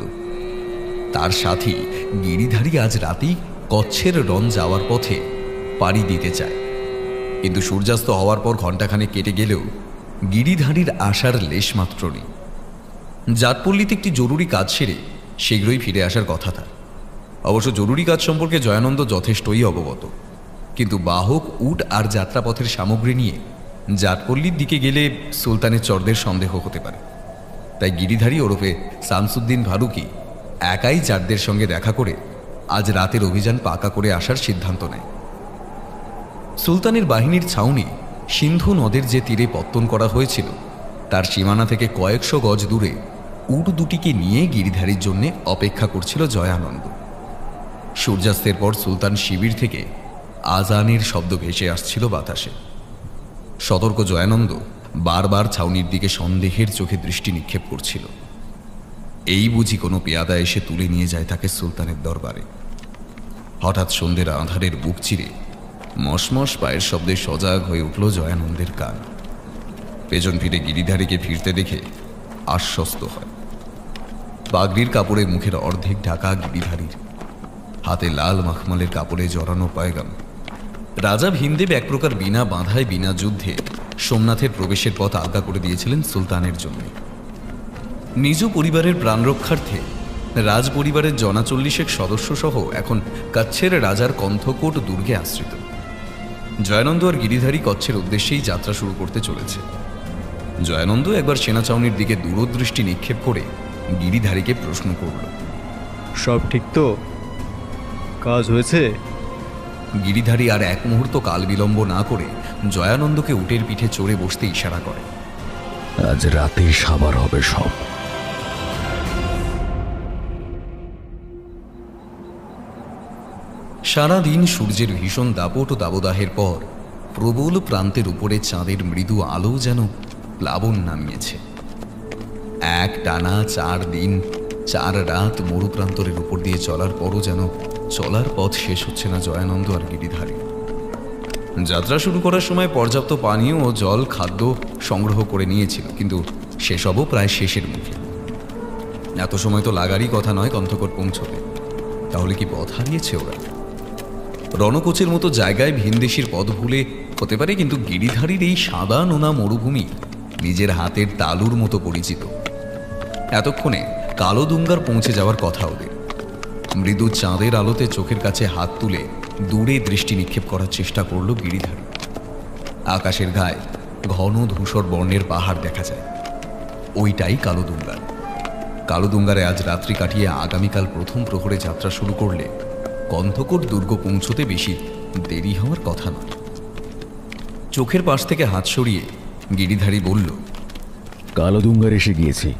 তার সাথী গিরিধারী আজ রাতেই কচ্ছের রণ যাওয়ার পথে পাড়ি দিতে চায়, কিন্তু সূর্যাস্ত হওয়ার পর ঘণ্টাখানে কেটে গেলেও গিরিধারীর আসার লেশমাত্র নেই। জাটপল্লীতে একটি জরুরি কাজ সেরে শীঘ্রই ফিরে আসার কথা তার। অবশ্য জরুরি কাজ সম্পর্কে জয়ানন্দ যথেষ্টই অবগত, কিন্তু বাহক, উট আর যাত্রাপথের সামগ্রী নিয়ে জাটপল্লীর দিকে গেলে সুলতানের চরদের সন্দেহ হতে পারে। তাই গিরিধারী ওরফে শামসুদ্দিন ফারুকি একাই জাটদের সঙ্গে দেখা করে আজ রাতের অভিযান পাকা করে আসার সিদ্ধান্ত নেয়। সুলতানের বাহিনীর ছাউনি সিন্ধু নদের যে তীরে পত্তন করা হয়েছিল, তার সীমানা থেকে কয়েকশো গজ দূরে উট দুটিকে নিয়ে গিরিধারীর জন্য অপেক্ষা করছিল জয়ানন্দ। সূর্যাস্তের পর সুলতান শিবির থেকে আজানের শব্দ ভেসে আসছিল বাতাসে। সতর্ক জয়ানন্দ বারবার ছাউনির দিকে সন্দেহের চোখে দৃষ্টি নিক্ষেপ করছিল। এই বুঝি কোনো পেয়াদা এসে তুলে নিয়ে যায় তাকে সুলতানের দরবারে। হঠাৎ সন্ধ্যের আঁধারের বুক চিরে মশমশ পায়ের শব্দে সজাগ হয়ে উঠল জয়ানন্দের কান। পেছন ফিরে গিরিধারীকে ফিরতে দেখে আশ্বস্ত হয়। পাগড়ির কাপড়ে মুখের অর্ধেক ঢাকা গিরিধারীর, হাতে লাল মাখমালের কাপড়ে জড়ানো পয়গাম। রাজা ভীমদেব এক প্রকার বিনা বাধায় বিনা যুদ্ধে সোমনাথের প্রবেশের পথ আলগা করে দিয়েছিলেন সুলতানের জন্য। নিজ পরিবারের প্রাণ রক্ষার্থে রাজ পরিবারের 40 সদস্য সহ এখন কচ্ছের রাজার কণ্ঠকোট দুর্গে আশ্রিত। জয়ানন্দ আর গিরিধারী কচ্ছের উদ্দেশ্যেই যাত্রা শুরু করতে চলেছে। জয়ানন্দ একবার সেনা ছাউনির দিকে দূরদৃষ্টি নিক্ষেপ করে গিরিধারীকে প্রশ্ন করল, সব ঠিক তো? কাজ হয়েছে? গিরিধারী আর এক মুহূর্ত কাল বিলম্ব না করে জয়ানন্দকে উটের পিঠে চড়ে বসতে ইশারা করে। আজ রাতেই সাবার হবে সব। সারাদিন সূর্যের ভীষণ দাপট ও দাবদাহের পর প্রবল প্রান্তের উপরে চাঁদের মৃদু আলো যেন প্লাবন নামিয়েছে। এক টানা 4 দিন 4 রাত মরুপ্রান্তরের উপর দিয়ে চলার পরও যেন চলার পথ শেষ হচ্ছে না জয়ানন্দ আর গিরিধারী। যাত্রা শুরু করার সময় পর্যাপ্ত পানীয় ও জল খাদ্য সংগ্রহ করে নিয়েছিল, কিন্তু সেসবও প্রায় শেষের মুখে। এত সময় তো লাগারই কথা নয় কণ্ঠকোট পৌঁছতে, তাহলে কি পথ হারিয়েছে ওরা? রণকোচের মতো জায়গায় ভিনদেশির পথ ভুলে হতে পারে, কিন্তু গিরিধারীর এই সাদা নোনা মরুভূমি নিজের হাতের তালুর মতো পরিচিত। এতক্ষণে কালো দুঙ্গার পৌঁছে যাওয়ার কথা ওদের। মৃদু চাঁদের আলোতে চোখের কাছে হাত তুলে দূরে দৃষ্টি নিক্ষেপ করার চেষ্টা করল গিরিধারী। আকাশের গায়ে ঘন ধূসর বর্ণের পাহাড় দেখা যায়, ওইটাই কালোদুঙ্গার। কালোদুঙ্গারে আজ রাত্রি কাটিয়ে আগামীকাল প্রথম প্রহরে যাত্রা শুরু করলে কণ্ঠকোট দুর্গ পৌঁছতে বেশি দেরি হওয়ার কথা নয়। চোখের পাশ থেকে হাত সরিয়ে গিরিধারী বলল, কালোদুঙ্গার এসে গিয়েছি।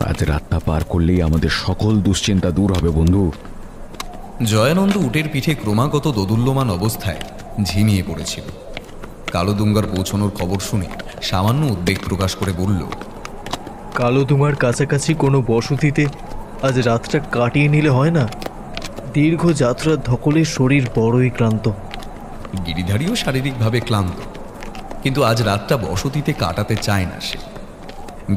আজ রাতটা পার করলেই আমাদের সকল দুশ্চিন্তা দূর হবে বন্ধু। জয়ানন্দ উটের পিঠে ক্রমাগত দোদুল্যমান অবস্থায় ঝিমিয়ে পড়েছিল। কালোদুঙ্গার পৌঁছানোর খবর শুনে সামান্য উদ্বেগ প্রকাশ করে বলল, কালোদুঙ্গার কাছাকাছি কোনো বসতিতে আজ রাতটা কাটিয়ে নিলে হয় না? দীর্ঘ যাত্রার ধকলে শরীর বড়ই ক্লান্ত। গিরিধারীও শারীরিকভাবে ক্লান্ত, কিন্তু আজ রাতটা বসতিতে কাটাতে চায় না সে।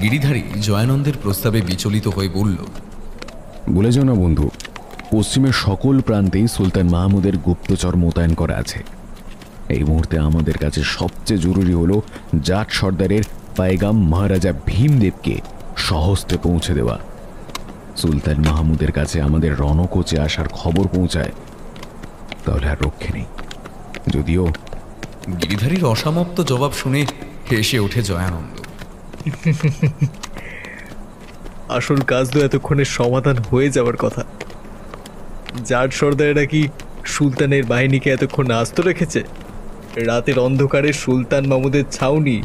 গিরিধারী জয়ানন্দের প্রস্তাবে বিচলিত হয়ে বলল, বলে যাও না বন্ধু, পশ্চিমের সকল প্রান্তেই সুলতান মাহমুদের গুপ্তচর মোতায়েন করা আছে। এই মুহূর্তে আমাদের কাছে সবচেয়ে জরুরি হলো জাট সর্দারের পায়গাম মহারাজা ভীমদেবকে সহস্তে পৌঁছে দেওয়া। সুলতান মাহমুদের কাছে আমাদের রণকোচে আসার খবর পৌঁছায়, তাহলে আর রক্ষে নেই। যদিও গিরিধারীর অসমাপ্ত জবাব শুনে হেসে ওঠে জয়ানন্দ। আসল কাজ তো এতক্ষণে সমাধান হয়ে যাওয়ার কথা। জাট সর্দারেরা কি সুলতানের বাহিনীকে এতক্ষণ আস্ত রেখেছে? রাতের অন্ধকারে সুলতান মাহমুদের ছাউনি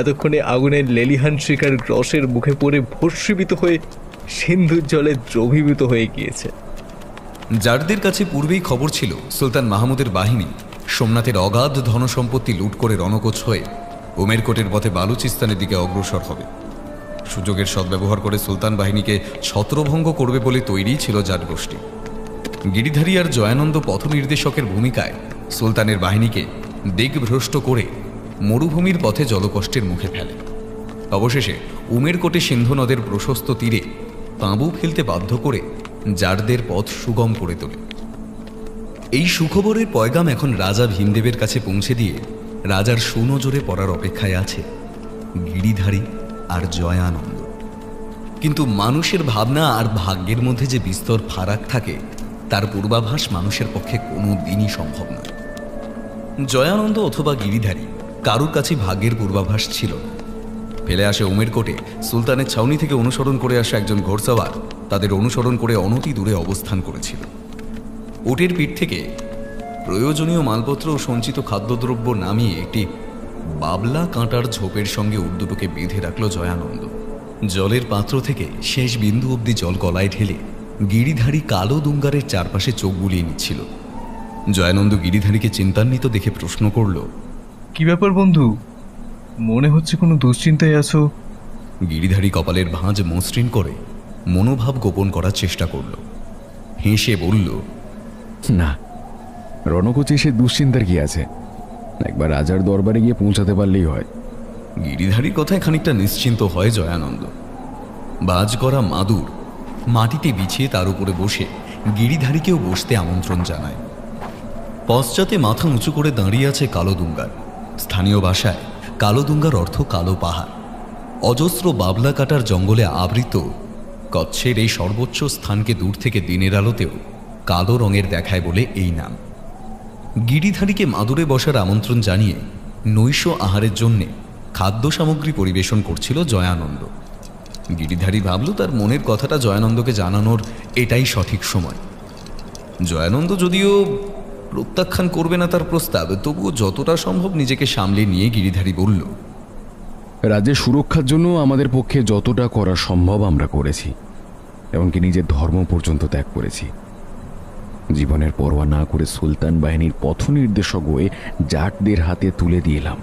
এতক্ষণে আগুনের লেলিহান শিকার গ্রসের মুখে পড়ে ভস্মীভূত হয়ে সিন্ধুর জলে দ্রবীভূত হয়ে গিয়েছে। জাটদের কাছে পূর্বেই খবর ছিল সুলতান মাহমুদের বাহিনী সোমনাথের অগাধ ধনসম্পত্তি লুট করে রণকোচ হয়ে উমেরকোটের পথে বালুচিস্তানের দিকে অগ্রসর হবে। সুযোগের সদ্ব্যবহার করে সুলতান বাহিনীকে ছত্রভঙ্গ করবে বলে তৈরি ছিল জাট গোষ্ঠী। গিরিধারী আর জয়ানন্দ পথ নির্দেশকের ভূমিকায় সুলতানের বাহিনীকে দিকভ্রষ্ট করে মরুভূমির পথে জলকষ্টের মুখে ফেলে। অবশেষে উমেরকোটে সিন্ধু নদের প্রশস্ত তীরে তাঁবু ফেলতে বাধ্য করে জাটদের পথ সুগম করে তোলে। এই সুখবরের পয়গাম এখন রাজা ভীমদেবের কাছে পৌঁছে দিয়ে রাজার সুনজরে পড়ার অপেক্ষায় আছে গিরিধারী আর জয়ানন্দ। কিন্তু মানুষের ভাবনা আর ভাগ্যের মধ্যে যে বিস্তর ফারাক থাকে তার পূর্বাভাস মানুষের পক্ষে কোনো দিনই সম্ভব নয়। জয়ানন্দ অথবা গিরিধারী কারুর কাছে ভাগ্যের পূর্বাভাস ছিল না। ফেলে আসে উমেরকোটে সুলতানের ছাউনি থেকে অনুসরণ করে আসা একজন ঘোড়সওয়ার তাদের অনুসরণ করে অনতি দূরে অবস্থান করেছিল। উটের পিঠ থেকে প্রয়োজনীয় মালপত্র ও সঞ্চিত খাদ্যদ্রব্য নামিয়ে একটি বাবলা কাঁটার ঝোপের সঙ্গে উট দুটোকে বেঁধে রাখল জয়ানন্দ। জলের পাত্র থেকে শেষ বিন্দু অবধি জল গলায় ঢেলে গিরিধারী কালো দুঙ্গারের চারপাশে চোখ বুলিয়ে নিচ্ছিল। জয়ানন্দ গিরিধারীকে চিন্তান্বিত দেখে প্রশ্ন করল, কি ব্যাপার বন্ধু, মনে হচ্ছে কোনো দুশ্চিন্তায় আছো? গিরিধারী কপালের ভাঁজ মসৃণ করে মনোভাব গোপন করার চেষ্টা করল। হেসে বলল, না, রণকোচে সে দুশ্চিন্তার কি আছে? একবার রাজার দরবারে গিয়ে পৌঁছাতে পারলেই হয়। গিরিধারীর কথায় খানিকটা নিশ্চিন্ত হয় জয়ানন্দ। বাজ করা মাদুর মাটিতে বিছিয়ে তার উপরে বসে গিরিধারীকেও বসতে আমন্ত্রণ জানায়। পশ্চাতে মাথা উঁচু করে দাঁড়িয়ে আছে কালোদুঙ্গার। স্থানীয় ভাষায় কালোদুঙ্গার অর্থ কালো পাহাড়। অজস্র বাবলা কাটার জঙ্গলে আবৃত কচ্ছের এই সর্বোচ্চ স্থানকে দূর থেকে দিনের আলোতেও কালো রঙের দেখায় বলে এই নাম। গিরিধারীকে মাদুরে বসার আমন্ত্রণ জানিয়ে নৈশ আহারের জন্যে খাদ্য সামগ্রী পরিবেশন করছিল জয়ানন্দ। গিরিধারী ভাবল তার মনের কথাটা জয়ানন্দকে জানানোর এটাই সঠিক সময়। জয়ানন্দ যদিও প্রত্যাখ্যান করবে না তার প্রস্তাব, তবুও যতটা সম্ভব নিজেকে সামলে নিয়ে গিরিধারী বলল, রাজ্যের সুরক্ষার জন্য আমাদের পক্ষে যতটা করা সম্ভব আমরা করেছি, এমনকি নিজের ধর্ম পর্যন্ত ত্যাগ করেছি। জীবনের পরোয়া না করে সুলতান বাহিনীর পথ নির্দেশক হয়ে জাটদের হাতে তুলে দিলাম।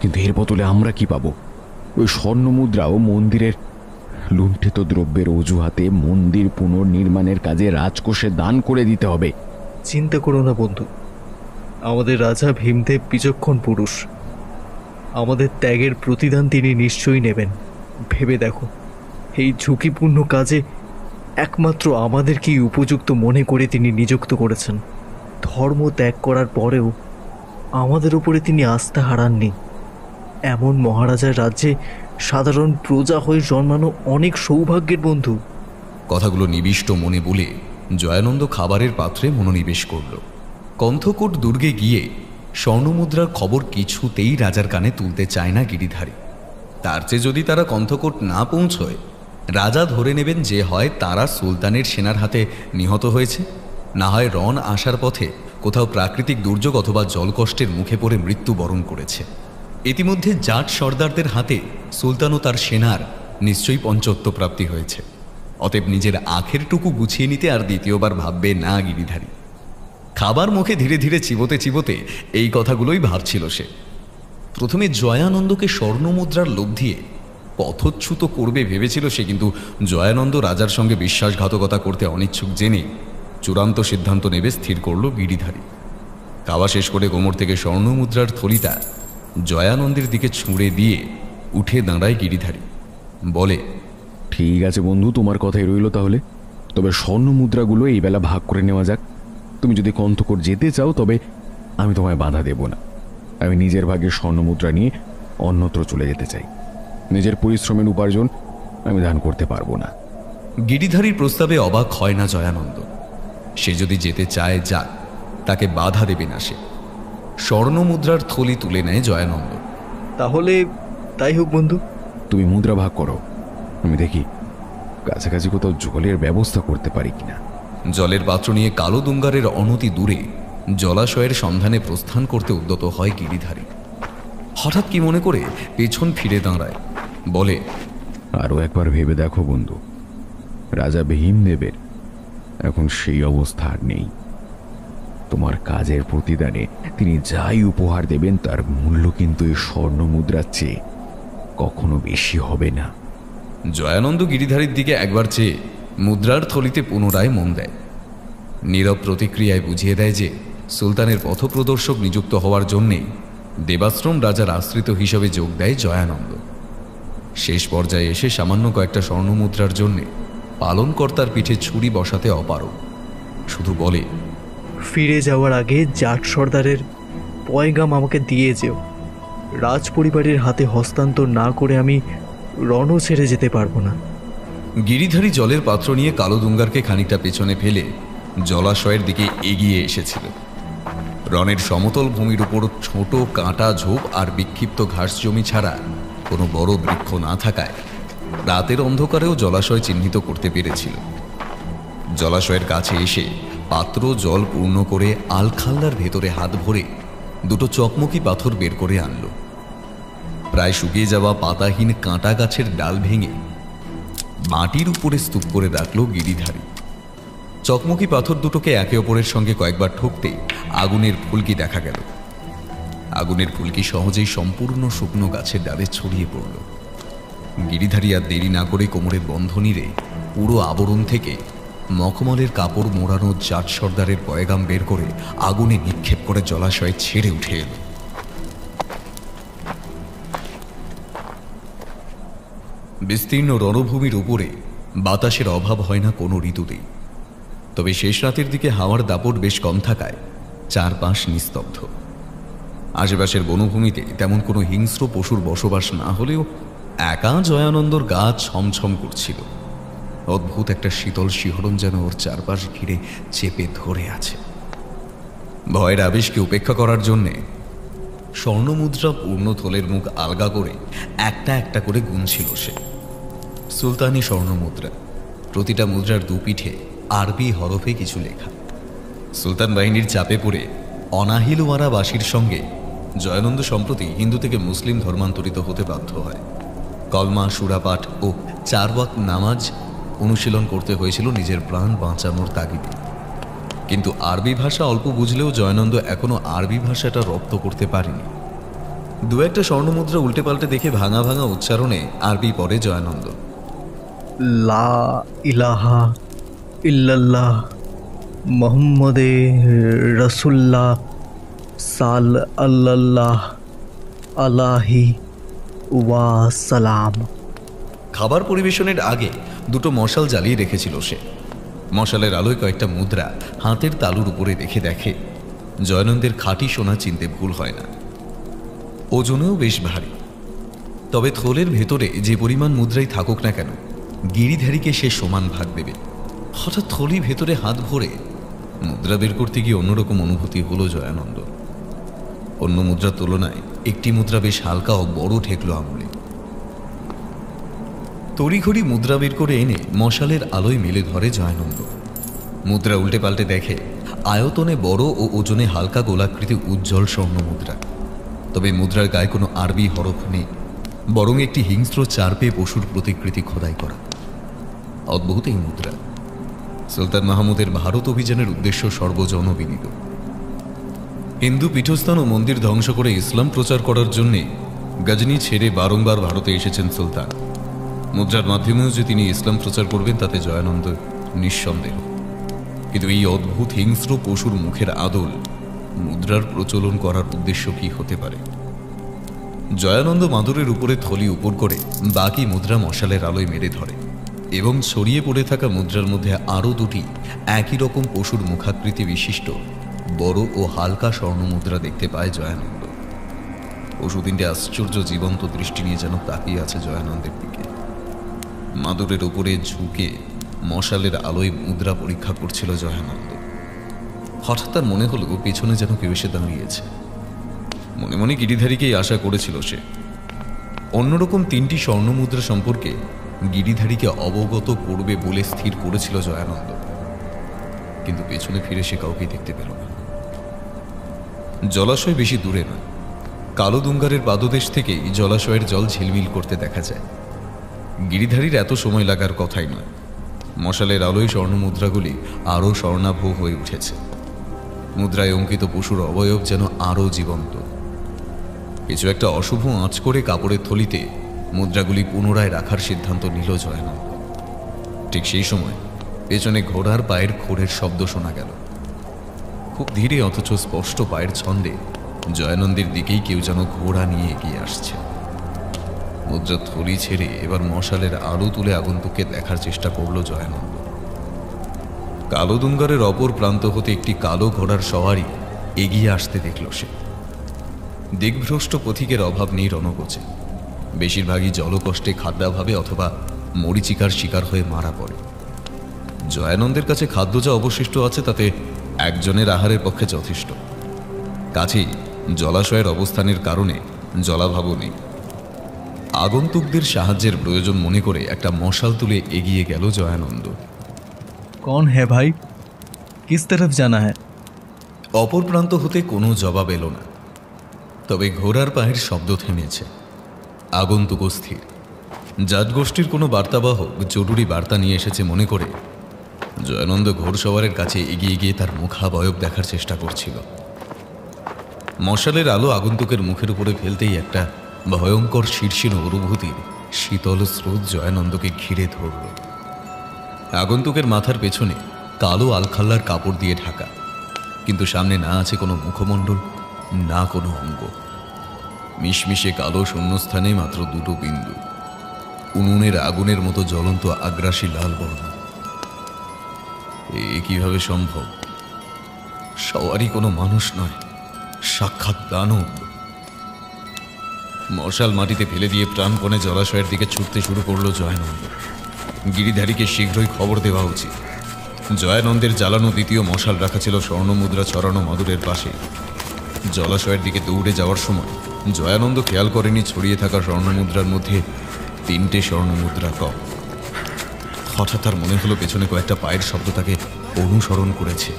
কিন্তু এর বদলে আমরা কি পাবো? ওই স্বর্ণমুদ্রাও মন্দিরের লুণ্ঠিত দ্রব্যের অজুহাতে মন্দির পুনর্নির্মাণের কাজে রাজকোষে দান করে দিতে হবে। চিন্তা করো না বন্ধু, আমাদের রাজা ভীমদেব বিচক্ষণ পুরুষ। আমাদের ত্যাগের প্রতিদান তিনি নিশ্চয়ই নেবেন। ভেবে দেখো, এই ঝুঁকিপূর্ণ কাজে একমাত্র আমাদেরকেই উপযুক্ত মনে করে তিনি নিযুক্ত করেছেন। ধর্ম ত্যাগ করার পরেও আমাদের উপরে তিনি আস্থা হারাননি। এমন মহারাজার রাজ্যে সাধারণ প্রজা হয়ে জন্মানো অনেক সৌভাগ্যের বন্ধু। কথাগুলো নিবিষ্ট মনে বলে জয়ানন্দ খাবারের পাত্রে মনোনিবেশ করল। কণ্ঠকূট দুর্গে গিয়ে স্বর্ণমুদ্রার খবর কিছুতেই রাজার কানে তুলতে চায় না গিরিধারী। তার চেয়ে যদি তারা কণ্ঠকূট না পৌঁছয়, রাজা ধরে নেবেন যে হয় তারা সুলতানের সেনার হাতে নিহত হয়েছে, না হয় রণ আসার পথে কোথাও প্রাকৃতিক দুর্যোগ অথবা জলকষ্টের মুখে পড়ে মৃত্যুবরণ করেছে। ইতিমধ্যে জাট সর্দারদের হাতে সুলতান ও তার সেনার নিশ্চয়ই পঞ্চত্ব প্রাপ্তি হয়েছে। অতএব নিজের আখেরটুকু গুছিয়ে নিতে আর দ্বিতীয়বার ভাববে না গিরিধারী। খাবার মুখে ধীরে ধীরে চিবোতে চিবোতে এই কথাগুলোই ভাবছিল সে। প্রথমে জয়ানন্দকে স্বর্ণমুদ্রার লোভ দিয়ে পথচ্যুত করবে ভেবেছিল সে, কিন্তু জয়ানন্দ রাজার সঙ্গে বিশ্বাসঘাতকতা করতে অনিচ্ছুক জেনে চূড়ান্ত সিদ্ধান্ত নেবে স্থির করল গিরিধারী। খাওয়া শেষ করে কোমর থেকে স্বর্ণমুদ্রার থলিটা জয়ানন্দের দিকে ছুঁড়ে দিয়ে উঠে দাঁড়ায় গিরিধারী। বলে, ঠিক আছে বন্ধু, তোমার কথাই রইল তাহলে। তবে স্বর্ণমুদ্রাগুলো এই বেলা ভাগ করে নেওয়া যাক। তুমি যদি কণ্ঠকূট যেতে চাও তবে আমি তোমায় বাধা দেব না। আমি নিজের ভাগের স্বর্ণমুদ্রা নিয়ে অন্যত্র চলে যেতে চাই। নিজের পরিশ্রমের উপার্জন আমি দান করতে পারবো না। গিরিধারীর প্রস্তাবে অবাক হয় না জয়ানন্দ। সে যদি যেতে চায় যাক, তাকে বাধা দেবে না সে। স্বর্ণমুদ্রার থলি তুলে নেয় জয়ানন্দ। তাহলে তাই হোক বন্ধু। তুমি মুদ্রা ভাগ করো, আমি দেখি কাছাকাছি কোথাও জলের ব্যবস্থা করতে পারি কিনা। জলের পাত্র নিয়ে কালোদুঙ্গারের অনতি দূরে জলাশয়ের সন্ধানে প্রস্থান করতে উদ্যত হয় গিরিধারী। হঠাৎ কি মনে করে পেছন ফিরে দাঁড়ায়, বলে, আরও একবার ভেবে দেখো বন্ধু, রাজা ভীমদেবের এখন সেই অবস্থা আর নেই। তোমার কাজের প্রতিদানে তিনি যাই উপহার দেবেন তার মূল্য কিন্তু এই স্বর্ণমুদ্রার চেয়ে কখনো বেশি হবে না। জয়ানন্দ গিরিধারীর দিকে একবার চেয়ে মুদ্রার থলিতে পুনরায় মন দেয়। নীরব প্রতিক্রিয়ায় বুঝিয়ে দেয় যে সুলতানের পথপ্রদর্শক নিযুক্ত হওয়ার জন্যেই দেবাশ্রম রাজার আশ্রিত হিসেবে যোগ দেয় জয়ানন্দ। শেষ পর্যায়ে এসে সামান্য কয়েকটা স্বর্ণমুদ্রার জন্যে পালনকর্তার পিঠে ছুরি বসাতে অপারগ। শুধু বলে, ফিরে যাওয়ার আগে জাট সর্দারের পয়গাম আমাকে দিয়ে যেও। রাজ পরিবারের হাতে হস্তান্তর না করে আমি রণও ছেড়ে যেতে পারবো না। গিরিধারী জলের পাত্র নিয়ে কালোদুঙ্গারকে খানিকটা পেছনে ফেলে জলাশয়ের দিকে এগিয়ে এসেছিল। রণের সমতল ভূমির উপর ছোট কাঁটা ঝোপ আর বিক্ষিপ্ত ঘাস জমি ছাড়া কোনো বড় বৃক্ষ না থাকায় রাতের অন্ধকারেও জলাশয় চিহ্নিত করতে পেরেছিল। জলাশয়ের কাছে এসে পাত্র জল পূর্ণ করে আলখাল্লার ভেতরে হাত ভরে দুটো চকমকি পাথর বের করে আনল। প্রায় শুকিয়ে যাওয়া পাতাহীন কাঁটা গাছের ডাল ভেঙে মাটির উপরে স্তূপ করে রাখল গিরিধারী। চকমকি পাথর দুটোকে একে অপরের সঙ্গে কয়েকবার ঠুকতে আগুনের ফুলকি দেখা গেল। আগুনের ফুলকি সহজেই সম্পূর্ণ শুকনো গাছের ডালে ছড়িয়ে পড়ল। গিরিধারী আর দেরি না করে কোমরের বন্ধনীরে পুরো আবরণ থেকে মখমলের কাপড় মোড়ানো জাট সর্দারের পয়গাম বের করে আগুনে নিক্ষেপ করে জলাশয়ে ছেড়ে উঠে এল। বিস্তীর্ণ রণভূমির উপরে বাতাসের অভাব হয় না কোনো ঋতুতেই। তবে শেষ রাতের দিকে হাওয়ার দাপট বেশ কম থাকায় চারপাশ নিস্তব্ধ। আশেপাশের বনভূমিতে তেমন কোনো হিংস্র পশুর বসবাস না হলেও একা জয়ানন্দর গা ছমছম করছিল। অদ্ভুত একটা শীতল শিহরণ যেন ওর চারপাশ ঘিরে চেপে ধরে আছে। ভয়ের আবেশকে উপেক্ষা করার জন্যে স্বর্ণমুদ্রা পূর্ণ থলের মুখ আলগা করে একটা একটা করে গুনছিল সে। সুলতানি স্বর্ণমুদ্রা, প্রতিটা মুদ্রার দুপিঠে আরবি হরফে কিছু লেখা। সুলতান বাহিনীর চাপে পড়ে অনাহিলওয়ারা বাসীর সঙ্গে জয়ানন্দ সম্প্রতি হিন্দু থেকে মুসলিম ধর্মান্তরিত হতে বাধ্য হয়। কলমা, সুরাপাঠ ও 4 ওয়াক্ত নামাজ অনুশীলন করতে হয়েছিল নিজের প্রাণ বাঁচানোর তাগিদে। কিন্তু আরবি ভাষা অল্প বুঝলেও জয়ানন্দ এখনো আরবি ভাষাটা রপ্ত করতে পারেনি। দু একটা স্বর্ণমুদ্রা উল্টে পাল্টে দেখে ভাঙা ভাঙা উচ্চারণে আরবি পড়ে জয়ানন্দ। লা ইলাহা ইল্লাল্লাহ মোহাম্মদে রসুল্লাহ সাল আল্লাহ আলাহি ওয়াসালাম। খাবার পরিবেশনের আগে দুটো মশাল জ্বালিয়ে রেখেছিল সে। মশালের আলোয় কয়েকটা মুদ্রা হাতের তালুর উপরে রেখে দেখে জয়ানন্দের খাঁটি সোনা চিনতে ভুল হয় না। ওজনেও বেশ ভারী। তবে থলের ভেতরে যে পরিমাণ মুদ্রাই থাকুক না কেন, গিরিধারীকে সে সমান ভাগ দেবে। হঠাৎ থলি ভেতরে হাত ভরে মুদ্রা বের করতে গিয়ে অন্যরকম অনুভূতি হলো জয়ানন্দ। অন্য মুদ্রার তুলনায় একটি মুদ্রা বেশ হালকা ও বড় ঠেকলো আঙুলে। তড়িঘড়ি মুদ্রা বের করে এনে মশালের আলোয় মেলে ধরে জয়ানন্দ। মুদ্রা উল্টে পাল্টে দেখে আয়তনে বড় ও ওজনে হালকা গোলাকৃতি উজ্জ্বল স্বর্ণ মুদ্রা। তবে মুদ্রার গায়ে কোনো আরবি হরফ নেই, বরং একটি হিংস্র চারপে পশুর প্রতিকৃতি খোদাই করা। অদ্ভুত এই মুদ্রা। সুলতান মাহমুদের ভারত অভিযানের উদ্দেশ্য সর্বজনবিদিত। হিন্দু পীঠস্থান ও মন্দির ধ্বংস করে ইসলাম প্রচার করার জন্যে গজনি ছেড়ে বারংবার ভারতে এসেছেন সুলতান। মুদ্রার মাধ্যমেও যে তিনি ইসলাম প্রচার করবেন তাতে জয়ানন্দ নিঃসন্দেহ। কিন্তু এই অদ্ভুত হিংস্র পশুর মুখের আদল মুদ্রার প্রচলন করার উদ্দেশ্য কি হতে পারে? জয়ানন্দ মাদুরের উপরে থলি উপর করে বাকি মুদ্রা মশালের আলোয় মেরে ধরে এবং ছড়িয়ে পড়ে থাকা মুদ্রার মধ্যে আরও দুটি একই রকম পশুর মুখাকৃতি বিশিষ্ট বড় ও হালকা স্বর্ণ মুদ্রা দেখতে পায় জয়ানন্দ। পশু তিনটে আশ্চর্য জীবন্ত দৃষ্টি নিয়ে যেন তাকিয়ে আছে জয়ানন্দের দিকে। মাদুরের উপরে ঝুঁকে মশালের আলোয় মুদ্রা পরীক্ষা করছিল জয়ানন্দ। হঠাৎ তার মনে হলো পেছনে যেন কেউ এসে দাঁড়িয়েছে। মনে মনে গিরিধারীকেই আশা করেছিল সে। অন্যরকম 3টি স্বর্ণ মুদ্রা সম্পর্কে গিরিধারীকে অবগত করবে বলে স্থির করেছিল জয়ানন্দ, কিন্তু পেছনে ফিরে সে কাউকে দেখতে পেল না। জলাশয় বেশি দূরে নয়, কালোদুঙ্গারের পাদদেশ থেকেই জলাশয়ের জল ঝিলমিল করতে দেখা যায়। গিরিধারীর এত সময় লাগার কথাই নয়। মশালের আলোয় স্বর্ণ মুদ্রাগুলি আরও স্বর্ণাভ হয়ে উঠেছে। মুদ্রায় অঙ্কিত পশুর অবয়ব যেন আরও জীবন্ত। কিছু একটা অশুভ আঁচ করে কাপড়ের থলিতে মুদ্রাগুলি পুনরায় রাখার সিদ্ধান্ত নিল জয়ানন্দ। ঠিক সেই সময় পেছনে ঘোড়ার পায়ের খোঁড়ের শব্দ শোনা গেল। খুব ধীরে অথচ স্পষ্ট পায়ের ছন্দে জয়ানন্দের দিকেই কেউ যেন ঘোড়া নিয়ে এগিয়ে আসছে। মুদ্রা থলি ছেড়ে এবার মশালের আলো তুলে আগন্তুককে দেখার চেষ্টা করল জয়ানন্দ। কালোদুঙ্গারের অপর প্রান্ত হতে একটি কালো ঘোড়ার সওয়ারি এগিয়ে আসতে দেখল সে। দিকভ্রষ্ট পথিকের অভাব নেই রণগোচে। বেশিরভাগই জলকষ্টে, খাদ্যাভাবে অথবা মরিচিকার শিকার হয়ে মারা পড়ে। জয়ানন্দের কাছে খাদ্য যা অবশিষ্ট আছে তাতে একজনের আহারের পক্ষে যথেষ্ট। কাছেই জলাশয়ের অবস্থানের কারণে জলাভাবও নেই। আগন্তুকদের সাহায্যের প্রয়োজন মনে করে একটা মশাল তুলে এগিয়ে গেল জয়ানন্দ। कौन है भाई, किस तरफ जाना है? অপর প্রান্ত হতে কোনো জবাব এলো না। তবে ঘোড়ার পায়ের শব্দ থেমেছে। আগন্তুক স্থির। জাতগোষ্ঠীর কোনো বার্তাবাহক জরুরি বার্তা নিয়ে এসেছে মনে করে জয়ানন্দ ঘোড়সওয়ারের কাছে এগিয়ে গিয়ে তার মুখাবয়ব দেখার চেষ্টা করছিল। মশালের আলো আগন্তুকের মুখের উপরে ফেলতেই একটা ভয়ঙ্কর শীর্ষীণ অনুভূতির শীতল স্রোত জয়ানন্দকে ঘিরে ধরল। আগন্তুকের মাথার পেছনে কালো আলখাল্লার কাপড় দিয়ে ঢাকা, কিন্তু সামনে না আছে কোনো মুখমণ্ডল, না কোনো অঙ্গ। মিশমিশে কালো শূন্যস্থানে মাত্র দুটো বিন্দু। উনুনের আগুনের মতো জ্বলন্ত আগ্রাসী লাল বর্ণ। এ কিভাবে সম্ভব? সবারই কোনো মানুষ নয়, সাক্ষাৎ দানব। মশাল মাটিতে ফেলে দিয়ে প্রাণপণে জলাশয়ের দিকে ছুটতে শুরু করলো জয়ানন্দ। গিরিধারীকে শীঘ্রই খবর দেওয়া উচিত। জয়ানন্দের জ্বালানো দ্বিতীয় মশাল রাখা ছিল স্বর্ণমুদ্রা ছড়ানো মাদুরের পাশে। জলাশয়ের দিকে দৌড়ে যাওয়ার সময় জয়ানন্দ খেয়াল করেনি ছড়িয়ে থাকা স্বর্ণমুদ্রার মধ্যে 3টে স্বর্ণমুদ্রা কম। হঠাৎ তার মনে হলো পেছনে কয়েকটা পায়ের শব্দ তাকে অনুসরণ করেছে,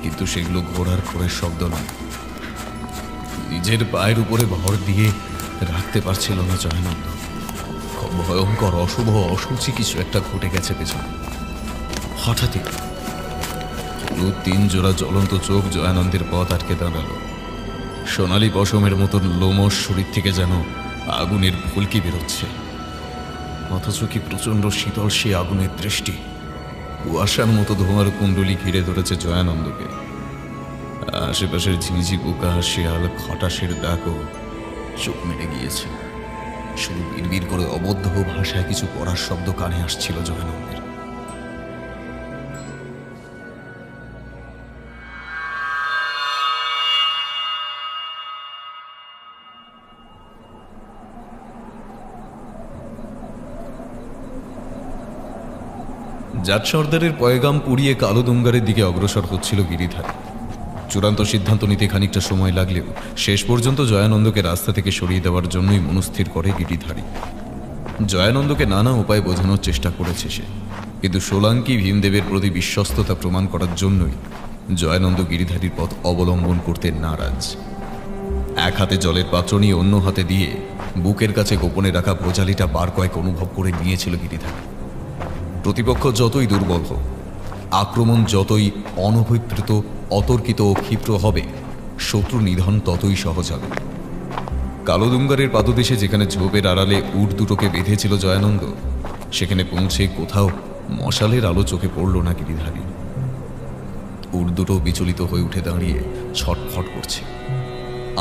কিন্তু সেগুলো ঘোড়ার খোরের শব্দ নয়। নিজের পায়ের উপরে ভর দিয়ে রাখতে পারছিল না জয়ানন্দ। ভয়ঙ্কর অশুভ অসুচি কিছু একটা ঘটে গেছে পেছনে। হঠাৎই 3 জোড়া জ্বলন্ত চোখ জয়ানন্দের পথ আটকে দাঁড়ালো। সোনালী পশমের মতন লোমশ শরীর থেকে যেন আগুনের ফুলকি বেরোচ্ছে, অথচ কি প্রচন্ড শীতল সে আগুনের দৃষ্টি। কুয়াশার মতো ধোঁয়ার কুণ্ডলি ঘিরে ধরেছে জয়ানন্দকে। আশেপাশের ঝিঝি পোকা, শিয়াল, খটাসের ডাকও চোখ মেরে গিয়েছে। শুধু বিড়বিড় করে অবদ্ধ ভাষায় কিছু পড়ার শব্দ কানে আসছিল জয়ানন্দের। জাট সর্দারের পয়গাম পুড়িয়ে কালো দুঙ্গারের দিকে অগ্রসর হচ্ছিল গিরিধারী। চূড়ান্ত সিদ্ধান্ত নিতে খানিকটা সময় লাগলেও শেষ পর্যন্ত জয়ানন্দকে রাস্তা থেকে সরিয়ে দেওয়ার জন্যই মনস্থির করে গিরিধারী। জয়ানন্দকে নানা উপায় বোঝানোর চেষ্টা করেছে সে, কিন্তু সোলাঙ্কি ভীমদেবের প্রতি বিশ্বস্ততা প্রমাণ করার জন্যই জয়ানন্দ গিরিধারীর পথ অবলম্বন করতে নারাজ। এক হাতে জলের পাত্র নিয়ে অন্য হাতে দিয়ে বুকের কাছে গোপনে রাখা ভোজালিটা বার কয়েক অনুভব করে নিয়েছিল গিরিধারী। প্রতিপক্ষ যতই দুর্বল হোক, আক্রমণ যতই অনভিপ্রেত, অতর্কিত ও ক্ষিপ্র হবে, শত্রু নিধন ততই সহজ হবে। কালোদুঙ্গারের পাদদেশে যেখানে ঝোপের আড়ালে উট দুটোকে বেঁধেছিল জয়ানন্দ, সেখানে পৌঁছে কোথাও মশালের আলো চোখে পড়ল না গিরিধারী। উট দুটো বিচলিত হয়ে উঠে দাঁড়িয়ে ছটফট করছে।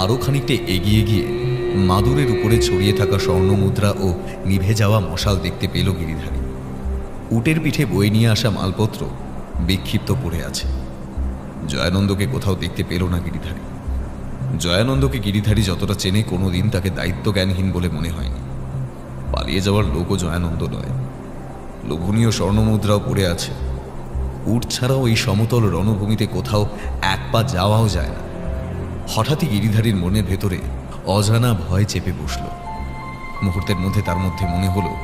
আরও খানিকটা এগিয়ে গিয়ে মাদুরের উপরে ছড়িয়ে থাকা স্বর্ণমুদ্রা ও নিভে যাওয়া মশাল দেখতে পেল গিরিধারী। উটের পিঠে বয়ে নিয়ে আসা মালপত্র বিক্ষিপ্ত পড়ে আছে। জয়ানন্দকে কোথাও দেখতে পেল না গিরিধারী। জয়ানন্দকে গিরিধারী যতটা চেনে, কোনোদিন তাকে দায়িত্ব জ্ঞানহীন বলে মনে হয়নি। পালিয়ে যাওয়ার লোকও জয়ানন্দ নয়। লোভনীয় স্বর্ণমুদ্রাও পড়ে আছে। উট ছাড়াও এই সমতল রণভূমিতে কোথাও এক পা যাওয়াও যায় না। হঠাৎই গিরিধারীর মনের ভেতরে অজানা ভয় চেপে বসল। মুহূর্তের মধ্যে তার মধ্যে মনে হলো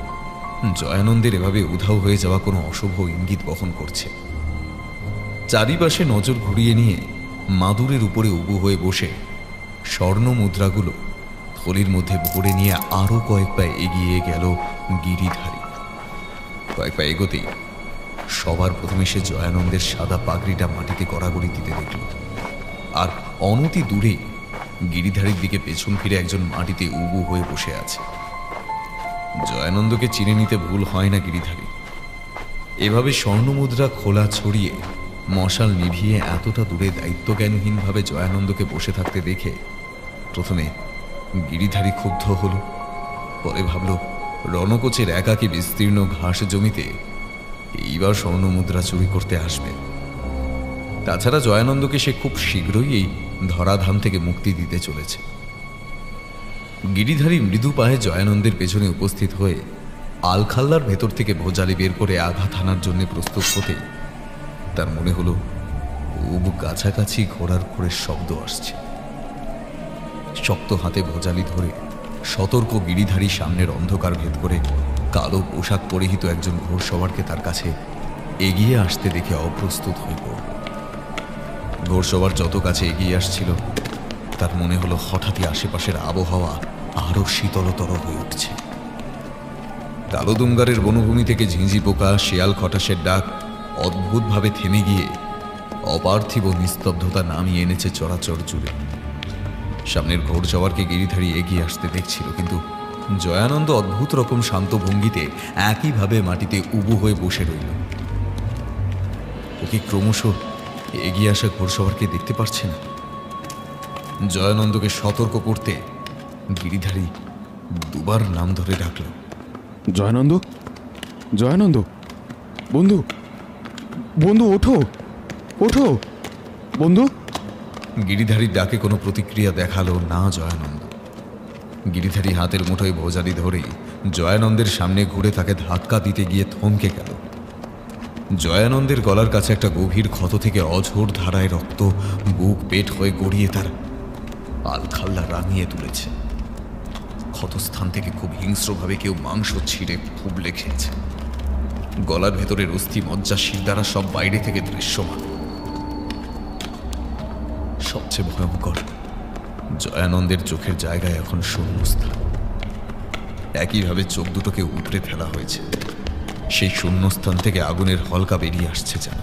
জয়ানন্দের এভাবে উধাও হয়ে যাওয়া কোনো অশুভ ইঙ্গিত বহন করছে। চারিপাশে নজর ঘুরিয়ে নিয়ে মাদুরের উপরে উবু হয়ে বসে স্বর্ণ মুদ্রাগুলো থলির মধ্যে ভরে নিয়ে আরো কয়েক পা এগিয়ে গেল গিরিধারী। কয়েক পা এগোতেই সবার প্রথমে সে জয়ানন্দের সাদা পাগড়িটা মাটিতে গড়াগড়ি দিতে দেখল, আর অনতি দূরে গিরিধারীর দিকে পেছন ফিরে একজন মাটিতে উবু হয়ে বসে আছে। জয়ানন্দকে চিনে নিতে ভুল হয় না গিরিধারী। এভাবে স্বর্ণমুদ্রা খোলা ছড়িয়ে মশাল নিভিয়ে এতটা দূরে দায়িত্বজ্ঞানহীনভাবে জয়ানন্দকে বসে থাকতে দেখে প্রথমে গিরিধারী ক্ষুব্ধ হল, পরে ভাবল রণকোচের একাকী বিস্তীর্ণ ঘাস জমিতে এইবার স্বর্ণমুদ্রা চুরি করতে আসবে। তাছাড়া জয়ানন্দকে সে খুব শীঘ্রই এই ধরাধাম থেকে মুক্তি দিতে চলেছে। গিরিধারী মৃদু পায়ে জয়ানন্দের পেছনে উপস্থিত হয়ে আলখাল্লার ভেতর থেকে ভোজালি বের করে আঘাত হানার জন্য প্রস্তুত হতে তার মনে হলো খুব কাছাকাছি ঘোড়ার খোরের শব্দ আসছে। শক্ত হাতে ভোজালি ধরে সতর্ক গিরিধারী সামনের অন্ধকার ভেদ করে কালো পোশাক পরিহিত একজন ঘোড়সওয়ারকে তার কাছে এগিয়ে আসতে দেখে অপ্রস্তুত হয়ে পড়ল। ঘোড়সওয়ার যত কাছে এগিয়ে আসছিল তার মনে হলো হঠাৎই আশেপাশের আবহাওয়া আরো শীতলতর হয়ে উঠছে। কালোদুঙ্গারের বনভূমি থেকে ঝিঁঝি পোকা, শিয়াল, খটাসের ডাক অদ্ভুতভাবে থেমে গিয়ে অপার্থিব নিস্তব্ধতা নামিয়ে এনেছে চরাচর জুড়ে। সামনের ঘোড়সওয়ারকে গিরিধারী এগিয়ে আসতে দেখছিল, কিন্তু জয়ানন্দ অদ্ভুত রকম শান্ত ভঙ্গিতে একইভাবে মাটিতে উবু হয়ে বসে রইল। ওকে ক্রমশ এগিয়ে আসা ঘোড়সওয়ারকে দেখতে পারছে না। জয়ানন্দকে সতর্ক করতে গিরিধারী দুবার নাম ধরে ডাকল, জয়ানন্দ, জয়ানন্দ, বন্ধু, বন্ধু ওঠো, ওঠো বন্ধু। গিরিধারীর ডাকে কোনো প্রতিক্রিয়া দেখালো না জয়ানন্দ। গিরিধারী হাতের মুঠোয় ভোজালি ধরেই জয়ানন্দের সামনে ঘুরে তাকে ধাক্কা দিতে গিয়ে থমকে গেল। জয়ানন্দের গলার কাছে একটা গভীর ক্ষত থেকে অঝোর ধারায় রক্ত বুক পেট হয়ে গড়িয়ে তার আলখাল্লা রাঙিয়ে তুলেছে। ক্ষতস্থান থেকে খুব হিংস্রভাবে কেউ মাংস ছিঁড়ে ফুবলে খেয়েছে। গলার ভেতরের অস্থি মজ্জা শিরদাঁড়া সব বাইরে থেকে দৃশ্যমান। সবচেয়ে ভয়ঙ্কর, জয়ানন্দের চোখের জায়গায় এখন শূন্যস্থান। একইভাবে চোখ দুটোকে উপড়ে ফেলা হয়েছে। সেই শূন্যস্থান থেকে আগুনের হলকা বেরিয়ে আসছে যেন।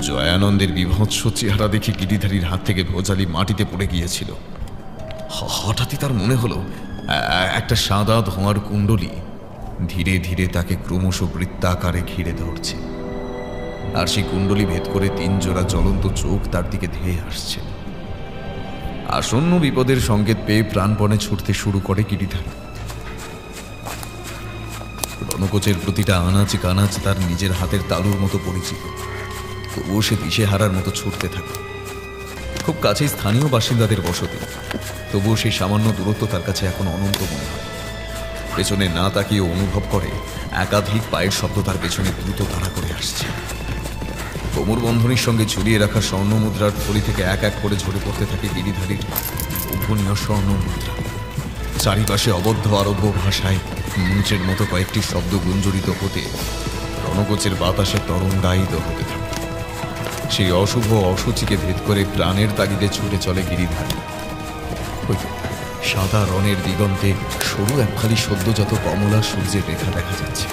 জয়ানন্দের বিভৎস চেহারা দেখে গিরিধারীর হাত থেকে ভোজালি মাটিতে পড়ে গিয়েছিল। হঠাৎই তার মনে হলো একটা সাদা ধোঁয়ার কুণ্ডলী ধীরে ধীরে তাকে ক্রমশ বৃত্তাকারে ঘিরে ধরছে, আর সেই কুণ্ডলী ভেদ করে 3 জোড়া জ্বলন্ত চোখ তার দিকে ধেয়ে আসছে। আসন্ন বিপদের সংকেত পেয়ে প্রাণপণে ছুটতে শুরু করে গিরিধারী। রণকোচের প্রতিটা আনাচ কানাচ তার নিজের হাতের তালুর মতো পরিচিত, তবুও সে দিশেহারার মতো ছুটতে থাকে। খুব কাছেই স্থানীয় বাসিন্দাদের বসতি, তবুও সেই সামান্য দূরত্ব তার কাছে এখন অনন্ত মনে হয়। পেছনে না তাকিয়ে অনুভব করে একাধিক পায়ের শব্দ তার পেছনে দ্রুত তাড়া করে আসছে। কোমর বন্ধনীর সঙ্গে ঝুলিয়ে রাখা স্বর্ণ মুদ্রার থলি থেকে এক এক করে ঝরে পড়তে থাকে গিরিধারীর লোভনীয় স্বর্ণ মুদ্রা। চারিপাশে অবদ্ধ আরব্য ভাষায় মঞ্চের মতো কয়েকটি শব্দ গুঞ্জরিত হতে রণকোচের বাতাসে তরঙ্গায়িত হতে থাকে। সেই অশুভ অসুচিকে ভেদ করে প্রাণের তাগিদে ছুটে চলে গিরিধারী। সাদা রণের দিগন্তে সরু একখালি সদ্যজাত কমলা সূর্যের রেখা দেখা যাচ্ছে।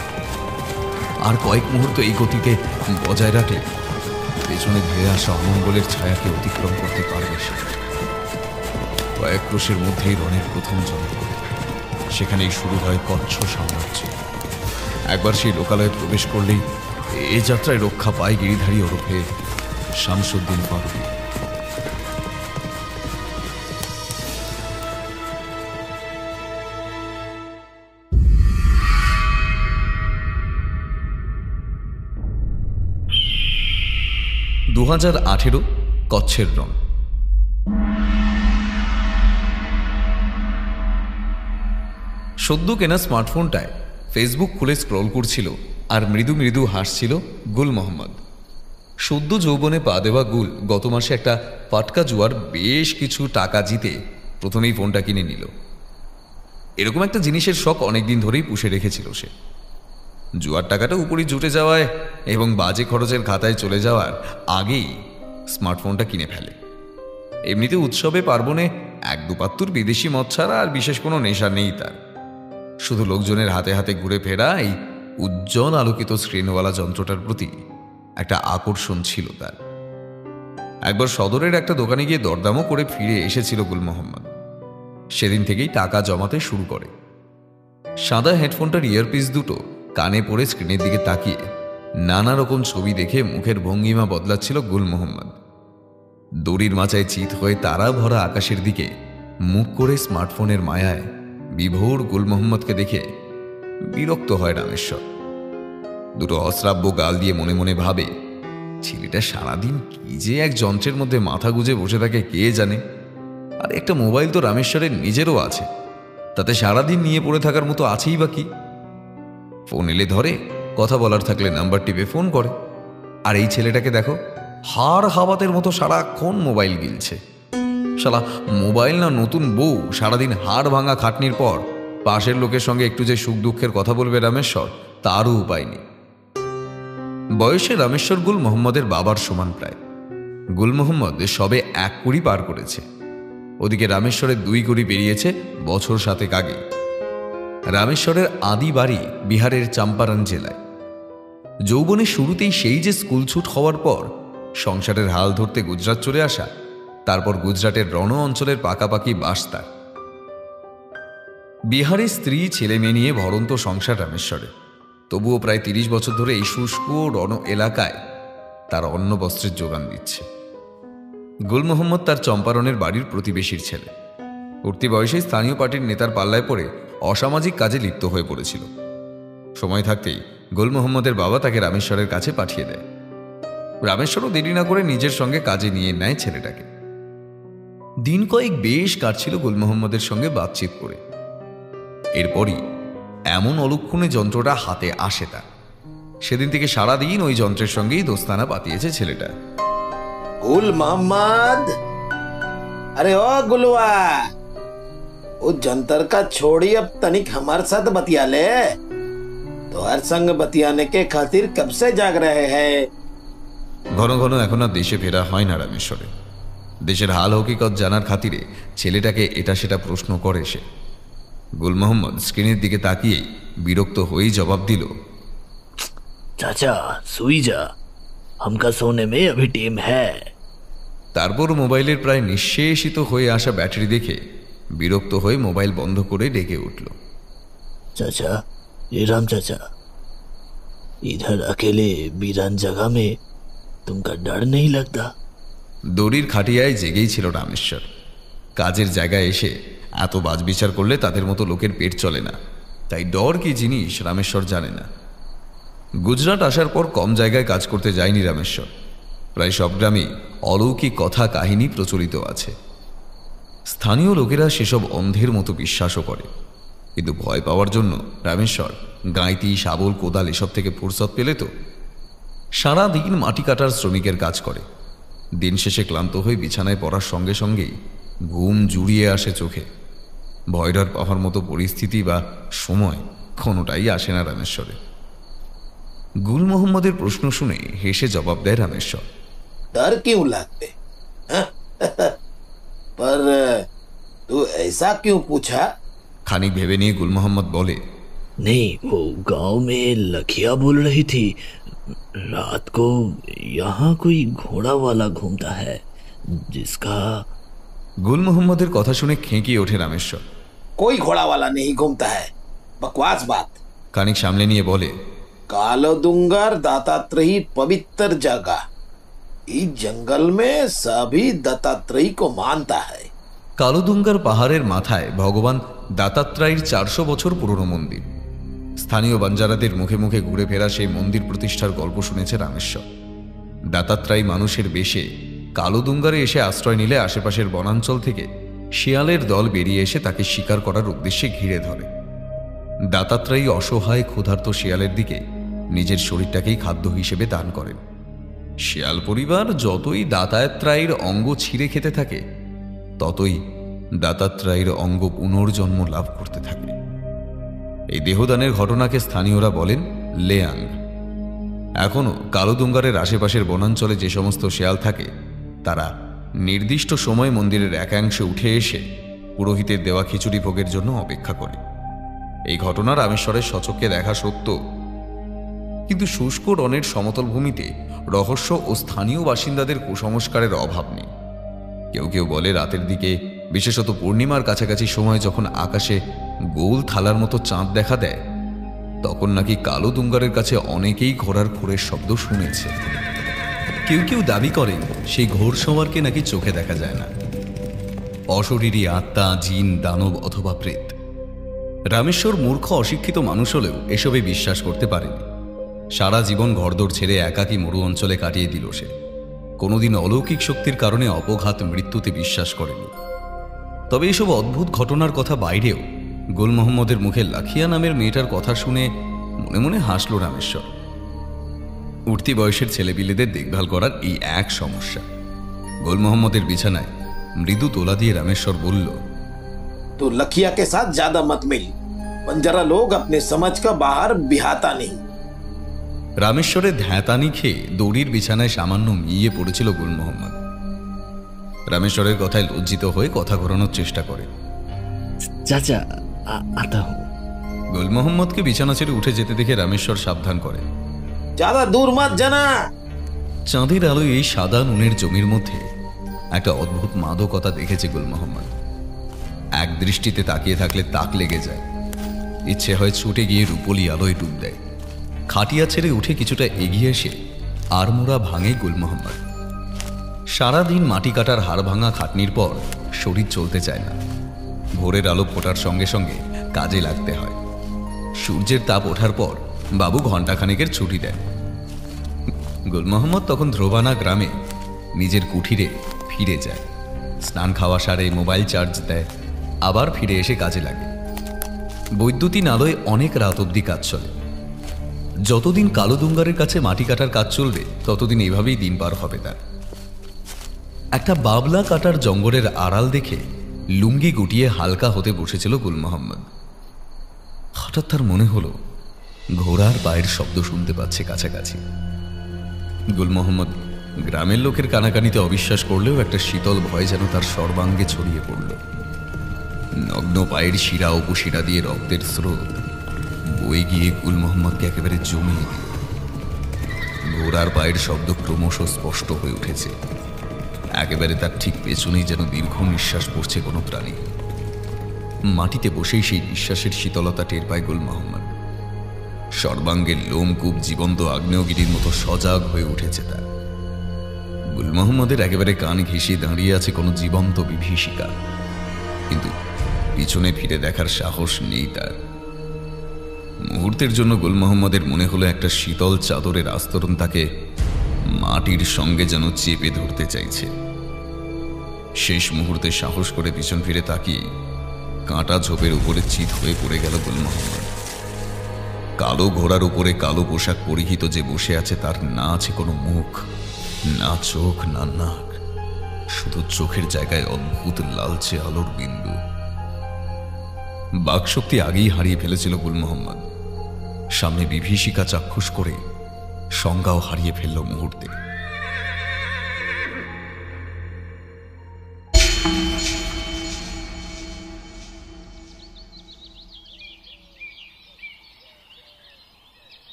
আর কয়েক মুহূর্ত এই গতিতে বজায় রাখলে পেছনে ধেয়ে আসা অমঙ্গলের ছায়াকে অতিক্রম করতে পারবে সে। কয়েক ক্রোশের মধ্যেই রণের প্রথম জন্ম, সেখানেই শুরু হয় কচ্ছ সাম্রাজ্য। একবার সেই লোকালয়ে প্রবেশ করলেই এ যাত্রায় রক্ষা পায় গিরিধারী ওরফে শামসুদ্দিন পারভী। কচ্ছের রণ। সদ্য কেনা স্মার্টফোনটায় ফেসবুক খুলে স্ক্রল করছিল আর মৃদু মৃদু হাসছিল গুল মোহাম্মদ। সদ্য যৌবনে পা দেওয়া গুল গত মাসে একটা পাটকা জুয়ার বেশ কিছু টাকা জিতে প্রথমেই ফোনটা কিনে নিল। এরকম একটা জিনিসের শখ অনেকদিন ধরেই পুষে রেখেছিল সে। জুয়ার টাকাটা উপরই জুটে যাওয়ায় এবং বাজে খরচের খাতায় চলে যাওয়ার আগেই স্মার্টফোনটা কিনে ফেলে। এমনিতে উৎসবে পার্বণে 1-2 পাত্তুর বিদেশি মদ ছাড়া আর বিশেষ কোনো নেশা নেই তার। শুধু লোকজনের হাতে হাতে ঘুরে ফেরা এই উজ্জ্বল আলোকিত স্ক্রিনওয়ালা যন্ত্রটার প্রতি একটা আকর্ষণ ছিল তার। একবার সদরের একটা দোকানে গিয়ে দরদামও করে ফিরে এসেছিল গুল মোহাম্মদ। সেদিন থেকেই টাকা জমাতে শুরু করে। সাদা হেডফোনটার ইয়ারপিস দুটো কানে পড়ে স্ক্রিনের দিকে তাকিয়ে নানা রকম ছবি দেখে মুখের ভঙ্গিমা বদলাচ্ছিল গুল মোহাম্মদ। দড়ির মাচায় চিত হয়ে তারা ভরা আকাশের দিকে মুখ করে স্মার্টফোনের মায়ায় বিভোর গুল মোহাম্মদকে দেখে বিরক্ত হয় রামেশ্বর। দুটো অশ্রাব্য গাল দিয়ে মনে মনে ভাবে, ছেলেটা সারাদিন কি যে এক যন্ত্রের মধ্যে মাথা গুজে বসে থাকে কে জানে। আর একটা মোবাইল তো রামেশ্বরের নিজেরও আছে, তাতে সারাদিন নিয়ে পড়ে থাকার মতো আছেই বা কি। ফোন এলে ধরে, কথা বলার থাকলে নাম্বার টিপে ফোন করে। আর এই ছেলেটাকে দেখো, হাড় হাওয়াতের মতো সারাক্ষণ মোবাইল গিলছে। শালা মোবাইল না নতুন বউ, সারাদিন হাড় ভাঙা খাটনির পর পাশের লোকের সঙ্গে একটু যে সুখ দুঃখের কথা বলবে রামেশ্বর, তারও উপায় নেই। বয়সে রামেশ্বর গুল মোহাম্মদের বাবার সমান প্রায়। গুল মোহাম্মদ সবে 1 কুড়ি পার করেছে, ওদিকে রামেশ্বরের 2 কুড়ি পেরিয়েছে বছর 7 আগে। রামেশ্বরের আদি বাড়ি বিহারের চম্পারণ জেলায়। যৌবনের শুরুতেই সেই যে স্কুল ছুট হওয়ার পর সংসারের হাল ধরতে গুজরাট চলে আসা, তারপর গুজরাটের রণ অঞ্চলের পাকাপাকি বাস তার। বিহারে স্ত্রী ছেলে মেয়ে নিয়ে ভরন্ত সংসার রামেশ্বরের। তবুও প্রায় 30 বছর ধরে এই শুষ্ক রণ এলাকায় তার অন্ন বস্ত্রের যোগান দিচ্ছে। গুল মোহাম্মদ তার চম্পারণের বাড়ির প্রতিবেশীর ছেলে। উঠতি বয়সে স্থানীয় পার্টির নেতার পাল্লায় পড়ে অসামাজিক কাজে লিপ্ত হয়ে পড়েছিল। সময় থাকতেই গুল মোহাম্মদের বাবা তাকে রামেশ্বরের কাছে পাঠিয়ে দেয়। রামেশ্বরও দেরি না করে নিজের সঙ্গে কাজে নিয়ে নেয় ছেলেটাকে। দিন কয়েক বেশ কাটছিল গুল মোহাম্মদের সঙ্গে বাতচিত করে। এরপরই এমন অলক্ষণে যন্ত্রটা হাতে আসে তার। সেদিন থেকে সারাদিন ওই যন্ত্রের সঙ্গেই দোস্তানা পাতিয়েছে ছেলেটা। गुल मोहम्मद, अरे ओ गुलवा, वो जंतर का छोड़ी अब तनिक हमारे साथ बतिया ले। तो हर संग बतियाने के खातिर कब से जाग रहे हैं? ঘন ঘন এখন আর দেশে ফেরা হয় না রামেশ্বরে। দেশের হাল হকিকত জানার খাতিরে ছেলেটাকে এটা সেটা প্রশ্ন করে সে। গুল মোহাম্মদ স্ক্রিনের দিকে তাকিয়ে বিরক্ত হয়েই জবাব দিল, चाचा सुई जा, हमका सोने में अभी टाइम है। তারপর মোবাইলের প্রায় নিঃশেষিত হয়ে আসা ব্যাটারি দেখে বিরক্ত হয়ে মোবাইল বন্ধ করে ডেকে উঠল। चाचा, ये राम चाचा, इधर अकेले वीरान जगह में तुमका डर नहीं लगता? দড়ির খাটিয়ায় জেগেই ছিল রামেশ্বর। কাজের জায়গায় এসে এত বাজবিচার করলে তাদের মতো লোকের পেট চলে না, তাই ডর কি জিনিস রামেশ্বর জানে না। গুজরাট আসার পর কম জায়গায় কাজ করতে যায়নি রামেশ্বর। প্রায় সব গ্রামেই অলৌকিক কথা কাহিনী প্রচলিত আছে। স্থানীয় লোকেরা সেসব অন্ধের মতো বিশ্বাসও করে। কিন্তু ভয় পাওয়ার জন্য রামেশ্বর গাঁইতি, শাবল, কোদাল এসব থেকে ফুরসত পেলে তো সারাদিন মাটি কাটার শ্রমিকের কাজ করে। দিন শেষে ক্লান্ত হয়ে বিছানায় পড়ার সঙ্গে সঙ্গেই ঘুম জুড়িয়ে আসে চোখে। ভয়ডর পাওয়ার মতো পরিস্থিতি বা সময় কোনোটাই আসে না রামেশ্বরে। গুল মোহাম্মদের প্রশ্ন শুনে হেসে জবাব দেয় রামেশ্বর, डर क्यों लगते हाँ? पर तू ऐसा क्यों पूछा? খানিক ভেবে নিয়ে গুল মোহাম্মদ বলে, नहीं, वो गांव में लखिया बोल रही थी रात को यहाँ कोई घोड़ा वाला घूमता है जिसका। গুল মোহাম্মদের কথা শুনে খেঁকিয়ে ওঠে রামেশ্বর। कोई घोड़ा वाला नहीं घूमता है, बकवास बात। খানিক সামলে নিয়ে বলে, कालोदुंगर दत्तात्रेय पवित्र जगह, इस जंगल में सभी दत्तात्रेय को मानता है। কালোদুঙ্গার পাহাড়ের মাথায় ভগবান দাতাত্রেয়ের 400 বছর পুরনো মন্দির। স্থানীয় বাঞ্জারাদের মুখে মুখে ঘুরে ফেরা সেই মন্দির প্রতিষ্ঠার গল্প শুনেছে রামেশ্বর। দাতাত্রেয় মানুষের বেশে কালোদুঙ্গারে এসে আশ্রয় নিলে আশেপাশের বনাঞ্চল থেকে শিয়ালের দল বেরিয়ে এসে তাকে শিকার করার উদ্দেশ্যে ঘিরে ধরে। দাতাত্রেয় অসহায় ক্ষুধার্ত শিয়ালের দিকে নিজের শরীরটাকেই খাদ্য হিসেবে দান করেন। শিয়াল পরিবার যতই দাতাত্রেয়ের অঙ্গ ছিঁড়ে খেতে থাকে ততই দাতাত্রেয়ের অঙ্গ পুনর্জন্ম লাভ করতে থাকে। এই দেহদানের ঘটনাকে স্থানীয়রা বলেন লেয়াং। এখনও কালোদুঙ্গারের আশেপাশের বনাঞ্চলে যে সমস্ত শিয়াল থাকে তারা নির্দিষ্ট সময় মন্দিরের একাংশে উঠে এসে পুরোহিতের দেওয়া খিচুড়ি ভোগের জন্য অপেক্ষা করে। এই ঘটনা রামেশ্বরের সচক্ষে দেখা সত্য, কিন্তু শুষ্ক রণের সমতল ভূমিতে রহস্য ও স্থানীয় বাসিন্দাদের কুসংস্কারের অভাব নেই। কেউ কেউ বলে রাতের দিকে, বিশেষত পূর্ণিমার কাছাকাছি সময় যখন আকাশে গোল থালার মতো চাঁদ দেখা দেয় তখন নাকি কালোদুঙ্গারের কাছে অনেকেই ঘোড়ার খুরের শব্দ শুনেছে। কেউ কেউ দাবি করেন সেই ঘোড়সওয়ারকে নাকি চোখে দেখা যায় না, অশরীরী আত্মা, জিন, দানব অথবা প্রেত। রামেশ্বর মূর্খ অশিক্ষিত মানুষ হলেও এসবে বিশ্বাস করতে পারেনি। সারা জীবন ঘরদোর ছেড়ে একাকী মরু অঞ্চলে কাটিয়ে দিল সে। কোনোদিন অলৌকিক শক্তির কারণে অপঘাত মৃত্যুতে বিশ্বাস করেনি। তবে এইসব অদ্ভুত ঘটনার কথা বাইরেও গুল মোহাম্মদের মুখে লাখিয়া নামের মেয়েটার কথা শুনে মনে মনে হাসল রামেশ্বর। উঠতি বয়সের ছেলেপিলেদের দেখভাল করার এই এক সমস্যা। গুল মোহাম্মদের বিছানায় মৃদু তোলা দিয়ে রামেশ্বর বলল, तो लखिया के साथ ज्यादा मत मिल, बंजारा लोग अपने समझ का बाहर बिहाता नहीं। রামেশ্বরের ধ্যাতানি খেয়ে দড়ির বিছানায় সামান্য মিয়ে পড়েছিল গুল মোহাম্মদ। রামেশ্বরের কথায় লজ্জিত হয়ে কথা ঘোরানোর চেষ্টা করে। चाचा आता हूँ। গুল মোহাম্মদকে বিছানা ছেড়ে উঠে যেতে দেখে রামেশ্বর সাবধান করে, ज्यादा दूर मत जाना। চাঁদের আলোয় এই সাদা নুনের জমির মধ্যে একটা অদ্ভুত মাদকতা দেখেছে গুল মোহাম্মদ। এক দৃষ্টিতে তাকিয়ে থাকলে তাক লেগে যায়। ইচ্ছে হয় ছুটে গিয়ে রূপলি আলোয় ডুব দেয়। খাটিয়া ছেড়ে উঠে কিছুটা এগিয়ে এসে আড়মোড়া ভাঙে গুল মোহাম্মদ। সারাদিন মাটি কাটার হাড় ভাঙা খাটনির পর শরীর চলতে চায় না। ভোরের আলো ফোটার সঙ্গে সঙ্গে কাজে লাগতে হয়। সূর্যের তাপ ওঠার পর বাবু ঘণ্টাখানেকের ছুটি দেন। গুল মোহাম্মদ তখন ধ্রুবানা গ্রামে নিজের কুঠিরে ফিরে যায়। স্নান খাওয়া সারে মোবাইল চার্জ দেয়, আবার ফিরে এসে কাজে লাগে। বৈদ্যুতিন আলোয় অনেক রাত অবধি কাজ চলে। যতদিন কালো দুঙ্গারের কাছে মাটি কাটার কাজ চলবে ততদিন এভাবেই দিন পার হবে তার। একটা বাবলা কাটার জঙ্গলের আড়াল দেখে লুঙ্গি গুটিয়ে হালকা হতে বসেছিল গুল মোহাম্মদ। হঠাৎ তার মনে হলো ঘোড়ার পায়ের শব্দ শুনতে পাচ্ছে কাছাকাছি। গুল মোহাম্মদ গ্রামের লোকের কানাকানিতে অবিশ্বাস করলেও একটা শীতল ভয় যেন তার সর্বাঙ্গে ছড়িয়ে পড়ল। নগ্ন পায়ের শিরা উপশিরা দিয়ে রক্তের স্রোত বয়ে গিয়ে গুল মোহাম্মদকে একেবারে জমিয়ে দিল। ঘোড়ার পায়ের শব্দ ক্রমশ স্পষ্ট হয়ে উঠেছে। একেবারে তার ঠিক পেছনেই যেন দীর্ঘ নিঃশ্বাস পড়ছে কোনো প্রাণী। মাটিতে বসেই সেই নিঃশ্বাসের শীতলতা টের পায় গুল মোহাম্মদ। সর্বাঙ্গের লোমকূপ জীবন্ত আগ্নেয়গিরির মতো সজাগ হয়ে উঠেছে তার। গুল মোহাম্মদের একেবারে কান ঘেঁষে দাঁড়িয়ে আছে কোনো জীবন্ত বিভীষিকা, কিন্তু পিছনে ফিরে দেখার সাহস নেই তার। মুহূর্তের জন্য গুল মোহাম্মদের মনে হলো একটা শীতল চাদরের আস্তরণ তাকে মাটির সঙ্গে যেন চেপে ধরতে চাইছে। শেষ মুহূর্তে সাহস করে পিছন ফিরে তাকিয়ে কাঁটা ঝোপের উপরে চিত হয়ে পড়ে গেল গুল মোহাম্মদ। কালো ঘোড়ার উপরে কালো পোশাক পরিহিত যে বসে আছে তার না আছে কোনো মুখ, না চোখ, না নাক, শুধু চোখের জায়গায় অদ্ভুত লালচে আলোর বিন্দু। বাকশক্তি আগেই হারিয়ে ফেলেছিল গুল মোহাম্মদ। সামনে বিভীষিকা চাক্ষুষ করে সংজ্ঞাও হারিয়ে ফেলল মুহূর্তে।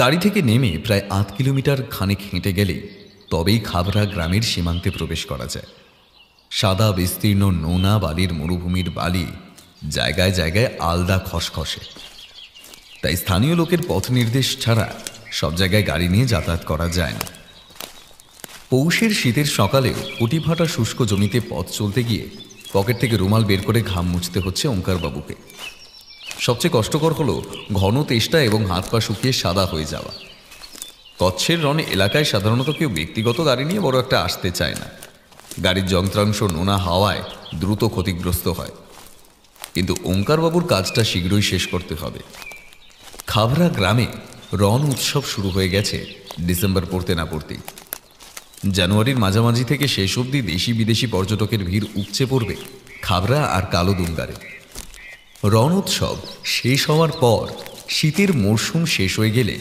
গাড়ি থেকে নেমে প্রায় ৮ কিলোমিটার খানিক হেঁটে গেলেই তবেই খাবড়া গ্রামের সীমান্তে প্রবেশ করা যায়। সাদা বিস্তীর্ণ নোনা বালির মরুভূমির বালি জায়গায় জায়গায় আলদা খসখসে, তাই স্থানীয় লোকের পথ নির্দেশ ছাড়া সব জায়গায় গাড়ি নিয়ে যাতায়াত করা যায় না। পৌষের শীতের সকালেও কুটি ফাটা শুষ্ক জমিতে পথ চলতে গিয়ে পকেট থেকে রুমাল বের করে ঘাম মুছতে হচ্ছে ওঙ্কারবাবুকে। সবচেয়ে কষ্টকর হলো ঘন তেষ্টা এবং হাত পা শুকিয়ে সাদা হয়ে যাওয়া। কচ্ছের রণ এলাকায় সাধারণত কেউ ব্যক্তিগত গাড়ি নিয়ে বড় একটা আসতে চায় না। গাড়ির যন্ত্রাংশ নোনা হাওয়ায় দ্রুত ক্ষতিগ্রস্ত হয়, কিন্তু ওঙ্কারবাবুর কাজটা শীঘ্রই শেষ করতে হবে। খাবড়া গ্রামে রণ উৎসব শুরু হয়ে গেছে ডিসেম্বর পড়তে না পড়তেই। জানুয়ারির মাঝামাঝি থেকে শেষ অবধি দেশি বিদেশি পর্যটকের ভিড় উপচে পড়বে খাবড়া আর কালো দুঙ্গারে। রণ উৎসব শেষ হওয়ার পর শীতের মরশুম শেষ হয়ে গেলে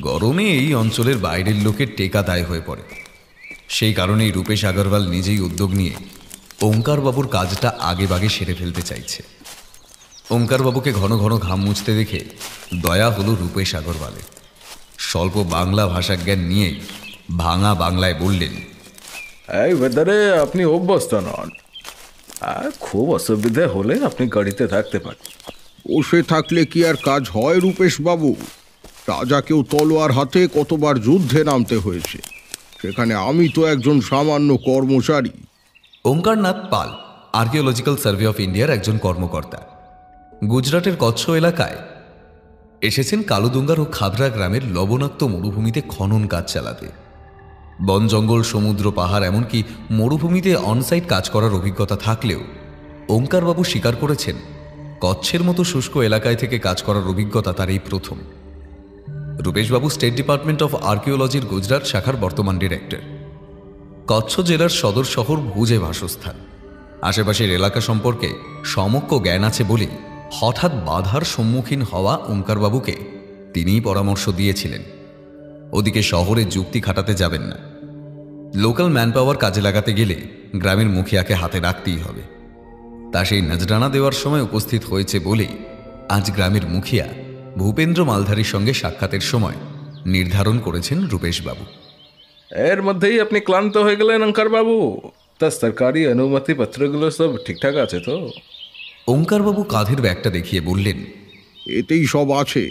গরমে এই অঞ্চলের বাইরের লোকের টেকা দায় হয়ে পড়ে। সেই কারণেই রূপেশ আগরওয়াল নিজেই উদ্যোগ নিয়ে ওঙ্কারবাবুর কাজটা আগে বাগে সেরে ফেলতে চাইছে। ওঙ্কারবাবুকে ঘন ঘন ঘাম মুছতে দেখে দয়া হলো রূপেশ আগরওয়ালের। স্বল্প বাংলা ভাষা জ্ঞান নিয়েই ভাঙা বাংলায় বললেন, এই ওয়েদারে আপনি অভ্যস্ত নন, আর খুব অসুবিধে হলে আপনি গাড়িতে থাকতে পারেন। বসে থাকলে কি আর কাজ হয় রূপেশ বাবু? রাজাকেও তলোয়ার হাতে কতবার যুদ্ধে নামতে হয়েছে, সেখানে আমি তো একজন সামান্য কর্মচারী। ওঙ্কারনাথ পাল আর্কিওলজিক্যাল সার্ভে অফ ইন্ডিয়ার একজন কর্মকর্তা। গুজরাটের কচ্ছ এলাকায় এসেছেন কালোদুঙ্গার ও খাবড়া গ্রামের লবণাক্ত মরুভূমিতে খনন কাজ চালাতে। বন জঙ্গল, সমুদ্র, পাহাড়, এমনকি মরুভূমিতে অনসাইট কাজ করার অভিজ্ঞতা থাকলেও ওঙ্কারবাবু স্বীকার করেছেন কচ্ছের মতো শুষ্ক এলাকায় থেকে কাজ করার অভিজ্ঞতা তার এই প্রথম। রূপেশবাবু স্টেট ডিপার্টমেন্ট অফ আর্কিওলজির গুজরাট শাখার বর্তমান ডিরেক্টর। কচ্ছ জেলার সদর শহর ভুজে বাসস্থান। আশেপাশের এলাকা সম্পর্কে সমক্ষ জ্ঞান আছে বলেই হঠাৎ বাধার সম্মুখীন হওয়া ওঙ্কারবাবুকে তিনিই পরামর্শ দিয়েছিলেন, ওদিকে শহরে যুক্তি খাটাতে যাবেন না। লোকাল ম্যান পাওয়ার কাজে লাগাতে গেলে গ্রামের মুখিয়াকে হাতে রাখতেই হবে। তা সেই নজরানা দেওয়ার সময় উপস্থিত হয়েছে বলেই আজ গ্রামের মুখিয়া ভূপেন্দ্র মালধারীর সঙ্গে সাক্ষাতের সময় নির্ধারণ করেছেন রূপেশবাবু। এর মধ্যেই আপনি ক্লান্ত হয়ে গেলেন ওঙ্কারবাবু? তা সরকারি অনুমতি পত্রগুলো সব ঠিকঠাক আছে তো? ওঙ্কারবাবু কাঁধের ব্যাগটা দেখিয়ে বললেন, এতেই সব আছে,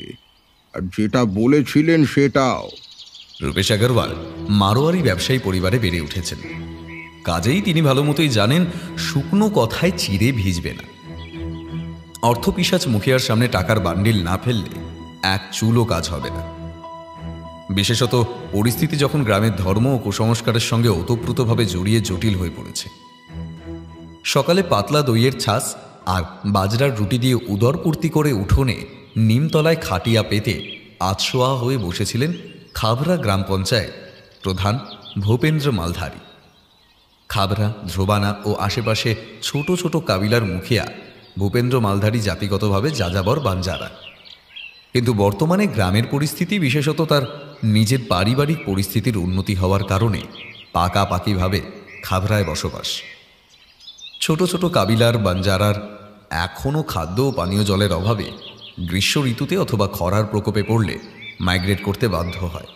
আর যেটা বলেছিলেন সেটাও। রূপেশ আগরওয়াল মারোয়ারি ব্যবসায়ী পরিবারে বেড়ে উঠেছেন, কাজেই তিনি ভালো মতোই জানেন শুকনো কথায় চিড়ে ভিজবে না। অর্থপিশাচ মুখিয়ার সামনে টাকার বান্ডিল না ফেললে এক চুলও কাজ হবে না। বিশেষত পরিস্থিতি যখন গ্রামের ধর্ম ও কুসংস্কারের সঙ্গে ওতপ্রোতভাবে জড়িয়ে জটিল হয়ে পড়েছে। সকালে পাতলা দইয়ের ছাঁচ আর বাজরার রুটি দিয়ে উদরপূর্তি করে উঠোনে নিমতলায় খাটিয়া পেতে আতশোয়া হয়ে বসেছিলেন খাবড়া গ্রাম পঞ্চায়েত প্রধান ভূপেন্দ্র মালধারী। খাবড়া, ধ্রুবানা ও আশেপাশে ছোট ছোট কাবিলার মুখিয়া ভূপেন্দ্র মালধারী জাতিগতভাবে যাযাবর বাঞ্জারা। কিন্তু বর্তমানে গ্রামের পরিস্থিতি, বিশেষত তার নিজের পারিবারিক পরিস্থিতির উন্নতি হওয়ার কারণে পাকাপাকিভাবে খাবড়ায় বসবাস। ছোট ছোট কাবিলার বাঞ্জারার এখনও খাদ্য ও পানীয় জলের অভাবে গ্রীষ্ম ঋতুতে অথবা খরার প্রকোপে পড়লে মাইগ্রেট করতে বাধ্য হয়।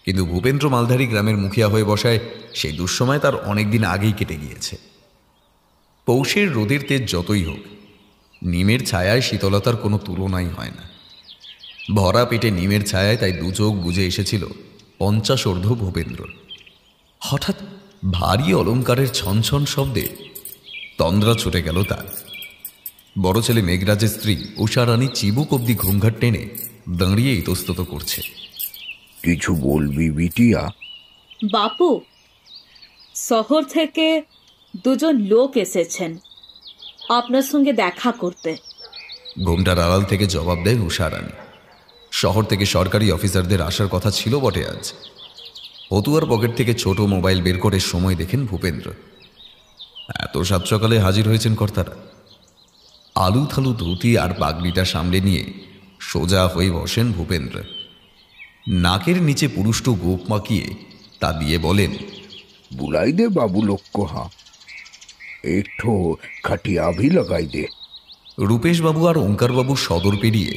কিন্তু ভূপেন্দ্র মালধারী গ্রামের মুখিয়া হয়ে বসায় সেই দুঃসময় তার অনেকদিন আগেই কেটে গিয়েছে। পৌষের রোদের তেজ যতই হোক, নিমের ছায়ায় শীতলতার কোনো তুলনাই হয় না। ভরা পেটে নিমের ছায়ায় তাই দু চোখ বুজে এসেছিল 50 ঊর্ধ্ব ভূপেন্দ্র। হঠাৎ ভারী অলঙ্কারের ছনছন শব্দে তন্দ্রা ছুটে গেল তার। বড় ছেলে মেঘরাজের স্ত্রী উষারানী চিবুক অব্দি ঘুমঘাট টেনে দাঁড়িয়ে ইতস্তত করছে। কিছু বলবি বিটিয়া? বাপু, শহর থেকে দুজন লোক এসেছেন আপনার সঙ্গে দেখা করতে। ঘুমটার আড়াল থেকে জবাব দেয় উষারানী। শহর থেকে সরকারি অফিসারদের আসার কথা ছিল বটে আজ। হতুয়ার পকেট থেকে ছোট মোবাইল বের করে সময় দেখেন ভূপেন্দ্র। এত সাত সকালে হাজির হয়েছেন কর্তারা। আলু থালু ধুতি আর পাগড়িটা সামলে নিয়ে সোজা হয়ে বসেন ভূপেন্দ্র। নাকের নিচে পুরুষ্টু গোপ মাখিয়ে তা দিয়ে বলেন, बुलाई दे बाबू लोग को। हाँ, एक ठो खटिया भी लगाई दे। রূপেশবাবু আর ওঙ্কারবাবু সদর পেরিয়ে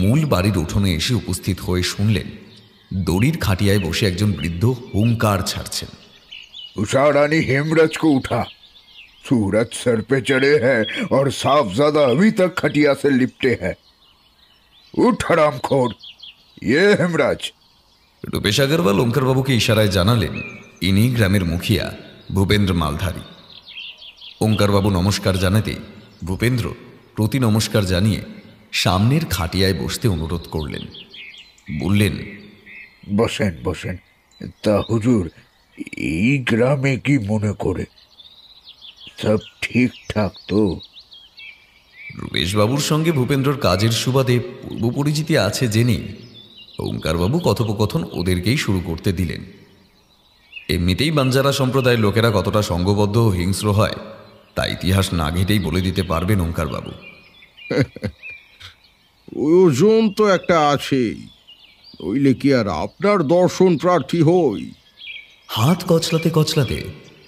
মূল বাড়ির উঠোনে এসে উপস্থিত হয়ে শুনলেন দড়ির খাটিয়ায় বসে একজন বৃদ্ধ হুঙ্কার ছাড়ছেন। उषा रानी हेमराज को उठा, सूरज सर पे चढ़े हैं और साहबजादा अभी तक खटिया से लिपटे हैं। उठ हरामखोर, ये हेमराज। রূপেশ আগরওয়াল ওঙ্কারবাবুকে ইশারায় জানালেন ইনি গ্রামের মুখিয়া ভূপেন্দ্র মালধারী। ওঙ্কারবাবু নমস্কার জানাতে ভূপেন্দ্র প্রতি নমস্কার জানিয়ে সামনের খাটিয়ায় বসতে অনুরোধ করলেন। বললেন, বসেন বসেন। তা হুজুর, এই গ্রামে কি মনে করে? সব ঠিকঠাক তো? রূপেশবাবুর সঙ্গে ভূপেন্দ্রর কাজের সুবাদে পূর্ব পরিচিতি আছে জেনেই ওঙ্কারবাবু কথোপকথন ওদেরকেই শুরু করতে দিলেন। এমনিতেই বাঞ্জারা সম্প্রদায়ের লোকেরা কতটা সঙ্গবদ্ধ ও হিংস্র হয় তা ইতিহাস না ঘেটেই বলে দিতে পারবেন ওঙ্কারবাবু। ওজন তো একটা আছেই, নইলে কি আর আপনার দর্শন প্রার্থী হই? হাত কচলাতে কচলাতে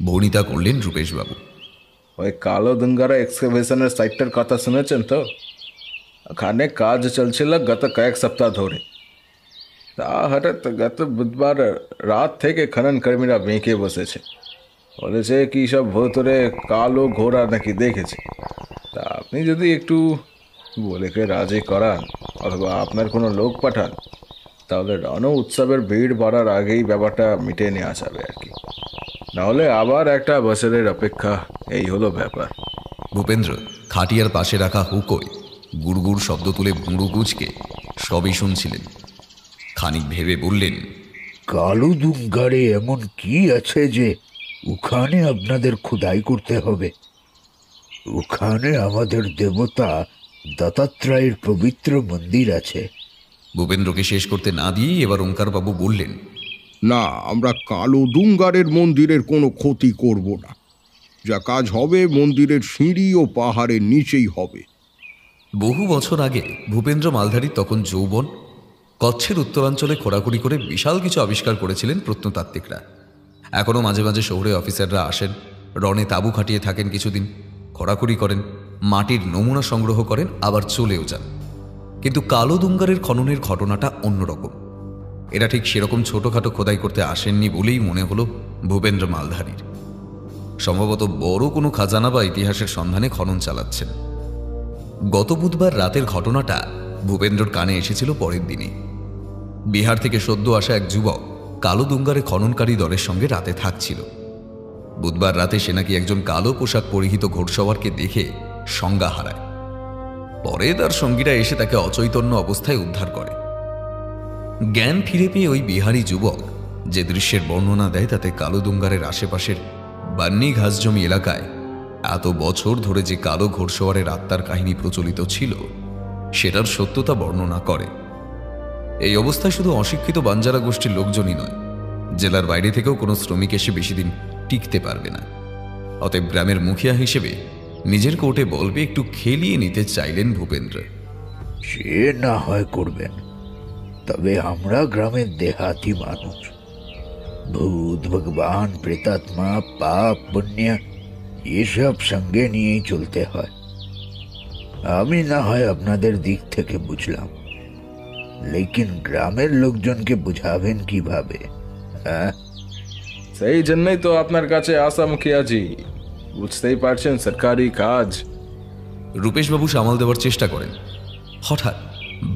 বর্ণিতা করলেন রূপেশবাবু। ওই কালো দুঙ্গারা এক্সকাভেশনের সাইটটার কথা শুনেছেন তো? ওখানে কাজ চলছিল গত কয়েক সপ্তাহ ধরে। তা হঠাৎ গত বুধবার রাত থেকে খনন কর্মীরা বেঁকে বসেছে। বলেছে কি সব ভোতরে কালো ঘোড়া নাকি দেখেছে। তা আপনি যদি একটু বলেকে রাজি করান অথবা আপনার কোনো লোক পাঠান, তাহলে রণ উৎসবের ভিড় বাড়ার আগেই ব্যাপারটা মিটিয়ে নেওয়া যাবে আর কি। নাহলে আবার একটা বছরের অপেক্ষা, এই হলো ব্যাপার। ভূপেন্দ্র খাটিয়ার পাশে রাখা হুকোয় গুড়গুড় শব্দ তুলে ভুঁড়ু গুজকে সবই শুনছিলেন। খানিক ভেবে বললেন, কালু দুঙ্গারে এমন কি আছে যে ওখানে আপনাদের খোদাই করতে হবে? ওখানে আমাদের দেবতা দত্তাত্রেয়ের পবিত্র মন্দির আছে। ভূপেন্দ্রকে শেষ করতে না দিয়েই এবার ওঙ্কারবাবু বললেন, না, আমরা কালো দুঙ্গারের মন্দিরের কোনো ক্ষতি করব না। যা কাজ হবে মন্দিরের সিঁড়ি ও পাহাড়ের নিচেই হবে। বহু বছর আগে ভূপেন্দ্র মালধারী তখন যৌবন কচ্ছের উত্তরাঞ্চলে খোঁড়াখুড়ি করে বিশাল কিছু আবিষ্কার করেছিলেন প্রত্নতাত্ত্বিকরা। এখনও মাঝে মাঝে শহরে অফিসাররা আসেন, রণে তাঁবু খাটিয়ে থাকেন কিছুদিন, খোঁড়াখুড়ি করেন, মাটির নমুনা সংগ্রহ করেন, আবার চলেও যান। কিন্তু কালো দুঙ্গারের খননের ঘটনাটা অন্যরকম। এরা ঠিক সেরকম ছোটোখাটো খোদাই করতে আসেননি বলেই মনে হলো ভূপেন্দ্র মালধারীর। সম্ভবত বড় কোনো খাজানা বা ইতিহাসের সন্ধানে খনন চালাচ্ছেন। গত বুধবার রাতের ঘটনাটা ভূপেন্দ্রর কানে এসেছিল পরের দিনে। বিহার থেকে সদ্য আসা এক যুবক কালো দুঙ্গারে খননকারী দলের সঙ্গে রাতে থাকছিল। বুধবার রাতে সে নাকি একজন কালো পোশাক পরিহিত ঘোড়সওয়ারকে দেখে সংজ্ঞা হারায়। পরে তার সঙ্গীরা এসে তাকে অচৈতন্য অবস্থায় উদ্ধার করে। জ্ঞান ফিরে পেয়ে ওই বিহারি যুবক যে দৃশ্যের বর্ণনা দেয় তাতে কালোদুঙ্গারের আশেপাশের বান্নি ঘাসজমি এলাকায় এত বছর ধরে যে কালো ঘোড়সওয়ারের আত্মার কাহিনী প্রচলিত ছিল সেটার সত্যতা বর্ণনা করে। এই অবস্থায় শুধু অশিক্ষিত বাঞ্জারা গোষ্ঠীর লোকজনই নয়, জেলার বাইরে থেকেও কোনো শ্রমিক এসে বেশি দিন টিকতে পারবে না। অতএব গ্রামের মুখিয়া হিসেবে নিজের কোর্টে বলবে একটু খেলিয়ে নিতে চাইলেন ভূপেন্দ্র। সে না হয় করবেন, তবে আমরা গ্রামের দেহাতি মানুষ, ভূত ভগবান প্রেতাত্মা পাপ পুণ্য এসব সঙ্গে নিয়েই চলতে হয়। আমি না হয় আপনাদের দিক থেকে বুঝলাম, লেকিন গ্রামের লোকজনকে বুঝাবেন কিভাবে? হ্যাঁ, সেই জন্যই তো আপনার কাছে আসা মুখিয়াজি, বুঝতেই পারছেন সরকারি কাজ। রূপেশবাবু সামাল দেওয়ার চেষ্টা করেন। হঠাৎ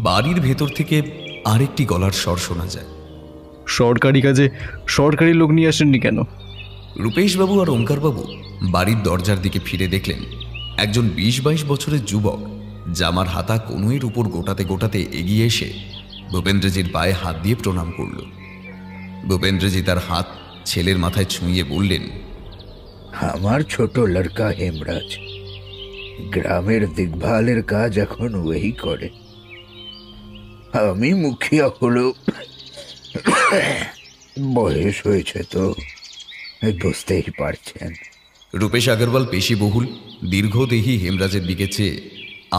বাড়ির ভেতর থেকে আরেকটি গলার স্বর শোনা যায়। সরকারি কাজে সরকারি লোক নিয়ে আসেননি কেন? রূপেশবাবু আর ওঙ্কারবাবু বাড়ির দরজার দিকে ফিরে দেখলেন একজন 20-22 বছরের যুবক জামার হাতা কনুইয়ের উপর গোটাতে গোটাতে এগিয়ে এসে ভূপেন্দ্রজির পায়ে হাত দিয়ে প্রণাম করল। ভূপেন্দ্রজি তার হাত ছেলের মাথায় ছুঁয়ে বললেন, আমার ছোট লড়কা হেমরাজ, গ্রামের দেখভালের কাজ এখন ওই করে। আমি মুখিয়া হলো, বয়স হয়েছে তো, বুঝতেই পারছেন। রূপেশ আগরওয়াল পেশিবহুল দীর্ঘদেহী হেমরাজের দিকে চেয়ে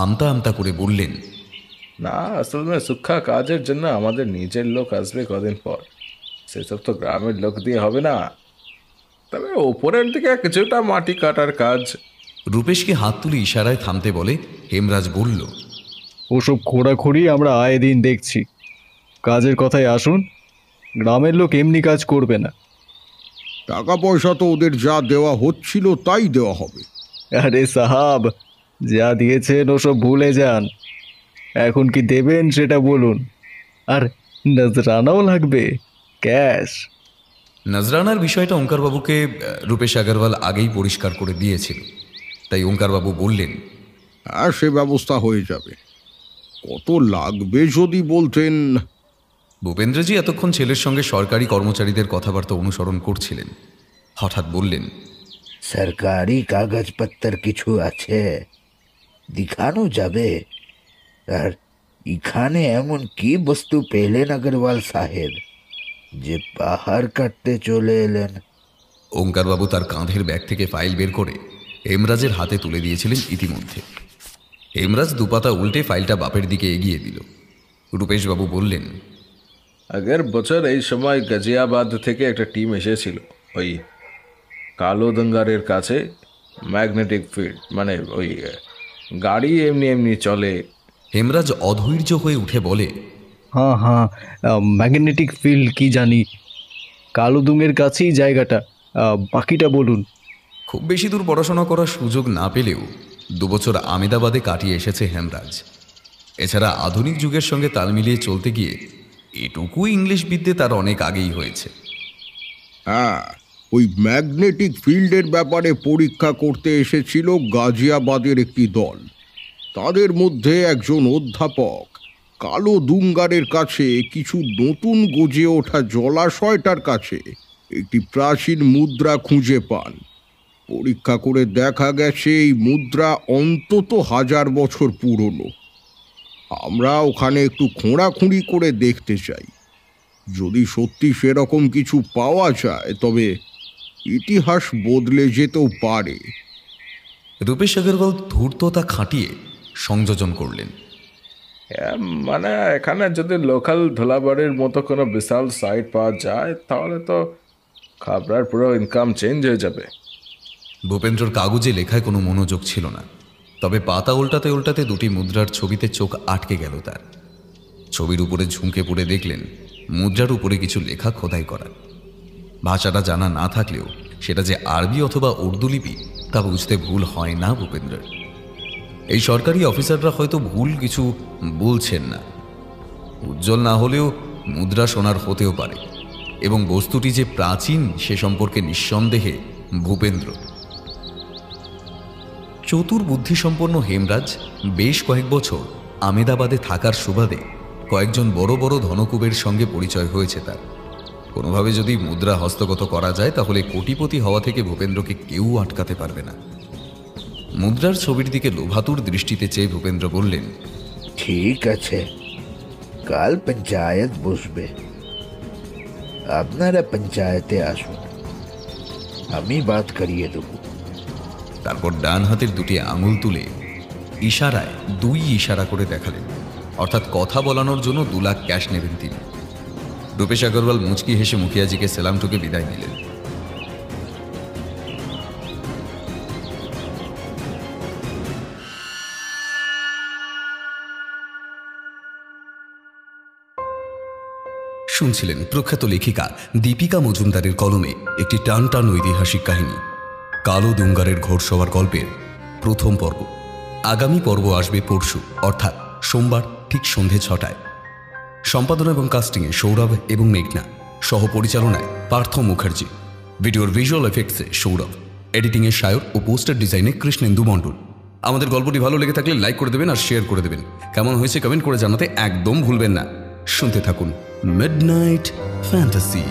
আমতা আমতা করে বললেন, না, আসলে সুখা কাজের জন্য আমাদের নিজের লোক আসবে কদিন পর, সেসব তো গ্রামের লোক দিয়ে হবে না। তবে ওপরের দিকে কিছুটা মাটি কাটার কাজ। রূপেশকে হাত তুলে ইশারায় থামতে বলে হেমরাজ বলল, ওসব খোঁড়াখুড়ি আমরা আয়ে দিন দেখছি, কাজের কথায় আসুন। গ্রামের লোক এমনি কাজ করবে না। টাকা পয়সা তো ওদের যা দেওয়া হচ্ছিল তাই দেওয়া হবে। আরে সাহাব, যা দিয়েছেন ওসব ভুলে যান, এখন কি দেবেন সেটা বলুন। আর নজরানাও লাগবে, ক্যাশ। নজরানার বিষয়টা ওঙ্কারবাবুকে রূপেশ আগরওয়াল আগেই পরিষ্কার করে দিয়েছিল, তাই ওঙ্কারবাবু বললেন, হ্যাঁ, সে ব্যবস্থা হয়ে যাবে। কত লাগবে যদি বলতেন। ভূপেন্দ্রজি এতক্ষণ ছেলের সঙ্গে সরকারি কর্মচারীদের কথাবার্তা অনুসরণ করছিলেন। হঠাৎ বললেন, সরকারি কাগজপত্র কিছু আছে, দেখানো যাবে? আর এখানে এমন কি বস্তু পেলেন আগরওয়াল সাহেব যে পাহাড় কাটতে চলে এলেন? ওঙ্কারবাবু তার কাঁধের ব্যাগ থেকে ফাইল বের করে হেমরাজের হাতে তুলে দিয়েছিলেন ইতিমধ্যে। হেমরাজ দুপাতা উল্টে ফাইলটা বাপের দিকে এগিয়ে দিল। রূপেশবাবু বললেন, আগের বছর এই সময় গাজিয়াবাদ থেকে একটা টিম এসেছিল ওই কালো দঙ্গারের কাছে। ম্যাগনেটিক ফিল্ড মানে ওই গাড়ি এমনি এমনি চলে। হেমরাজ অধৈর্য হয়ে উঠে বলে, হ্যাঁ হ্যাঁ, ম্যাগনেটিক ফিল্ড কি জানি, কালোদুঙের কাছেই জায়গাটা, বাকিটা বলুন। খুব বেশি দূর পড়াশোনা করার সুযোগ না পেলেও 2 বছর আমেদাবাদে কাটিয়ে এসেছে হেমরাজ। এছাড়া আধুনিক যুগের সঙ্গে তাল মিলিয়ে চলতে গিয়ে এটুকু ইংলিশ বিদ্যে তার অনেক আগেই হয়েছে। হ্যাঁ, ওই ম্যাগনেটিক ফিল্ডের ব্যাপারে পরীক্ষা করতে এসেছিল গাজিয়াবাদের একটি দল। তাদের মধ্যে একজন অধ্যাপক কালো দুঙ্গারের কাছে কিছু নতুন গজে ওঠা জলাশয়টার কাছে একটি প্রাচীন মুদ্রা খুঁজে পান। পরীক্ষা করে দেখা গেছে এই মুদ্রা অন্তত 1000 বছর পুরনো। আমরা ওখানে একটু খোঁড়াখুঁড়ি করে দেখতে চাই। যদি সত্যি সেরকম কিছু পাওয়া যায় তবে ইতিহাস বদলে যেতেও পারে। রূপেশ আগরওয়াল ধূর্ততা খাটিয়ে সংযোজন করলেন, মানে এখানে যদি লোকাল ধোলাবাড়ির মতো কোনো বিশাল সাইট পাওয়া যায় তাহলে তো খাবরার পুরো ইনকাম চেঞ্জ হয়ে যাবে। ভূপেন্দ্রর কাগজে লেখায় কোনো মনোযোগ ছিল না, তবে পাতা উল্টাতে উল্টাতে 2টি মুদ্রার ছবিতে চোখ আটকে গেল তার। ছবির উপরে ঝুঁকে পড়ে দেখলেন মুদ্রার উপরে কিছু লেখা খোদাই করা। ভাষাটা জানা না থাকলেও সেটা যে আরবি অথবা উর্দু লিপি তা বুঝতে ভুল হয় না ভূপেন্দ্রের। এই সরকারি অফিসাররা হয়তো ভুল কিছু বলছেন না, উজ্জ্বল না হলেও মুদ্রা সোনার হতেও পারে, এবং বস্তুটি যে প্রাচীন সে সম্পর্কে নিঃসন্দেহে ভূপেন্দ্র। চতুর বুদ্ধিসম্পন্ন হেমরাজ বেশ কয়েক বছর আমেদাবাদে থাকার সুবাদে কয়েকজন বড় বড় ধনকুবের সঙ্গে পরিচয় হয়েছে তার। কোনোভাবে যদি মুদ্রা হস্তগত করা যায় তাহলে কোটিপতি হওয়া থেকে ভূপেন্দ্রকে কেউ আটকাতে পারবে না। মুদ্রার ছবির দিকে লোভাতুর দৃষ্টিতে চেয়ে ভূপেন্দ্র বললেন, ঠিক আছে, কাল পঞ্চায়েত বসবে, আপনারা পঞ্চায়েতে আসুন, আমি বাত করিয়ে দেব। তারপর ডান হাতের দুটি আঙুল তুলে ইশারায় দুই ইশারা করে দেখালেন, অর্থাৎ কথা বলানোর জন্য 2 লাখ ক্যাশ নেবেন তিনি। রূপেশ আগরওয়াল মুচকি হেসে মুখিয়াজিকে সেলাম ঠুকে বিদায় নিলেন। শুনছিলেন প্রখ্যাত লেখিকা দীপিকা মজুমদারের কলমে একটি টানটান ঐতিহাসিক কাহিনী কালো দুঙ্গারের ঘোড়সওয়ার গল্পের প্রথম পর্ব। আগামী পর্ব আসবে পরশু, অর্থাৎ সোমবার ঠিক সন্ধে 6টায়। সম্পাদনা এবং কাস্টিংয়ে সৌরভ এবং মেঘনা, সহ পরিচালনায় পার্থ মুখার্জি, ভিডিওর ভিজুয়াল এফেক্টসে সৌরভ, এডিটিংয়ে সায়র ও পোস্টার ডিজাইনে কৃষ্ণেন্দু মণ্ডল। আমাদের গল্পটি ভালো লেগে থাকলে লাইক করে দেবেন আর শেয়ার করে দেবেন। কেমন হয়েছে কমেন্ট করে জানাতে একদম ভুলবেন না। শুনতে থাকুন মিডনাইট ফ্যান্টাসি।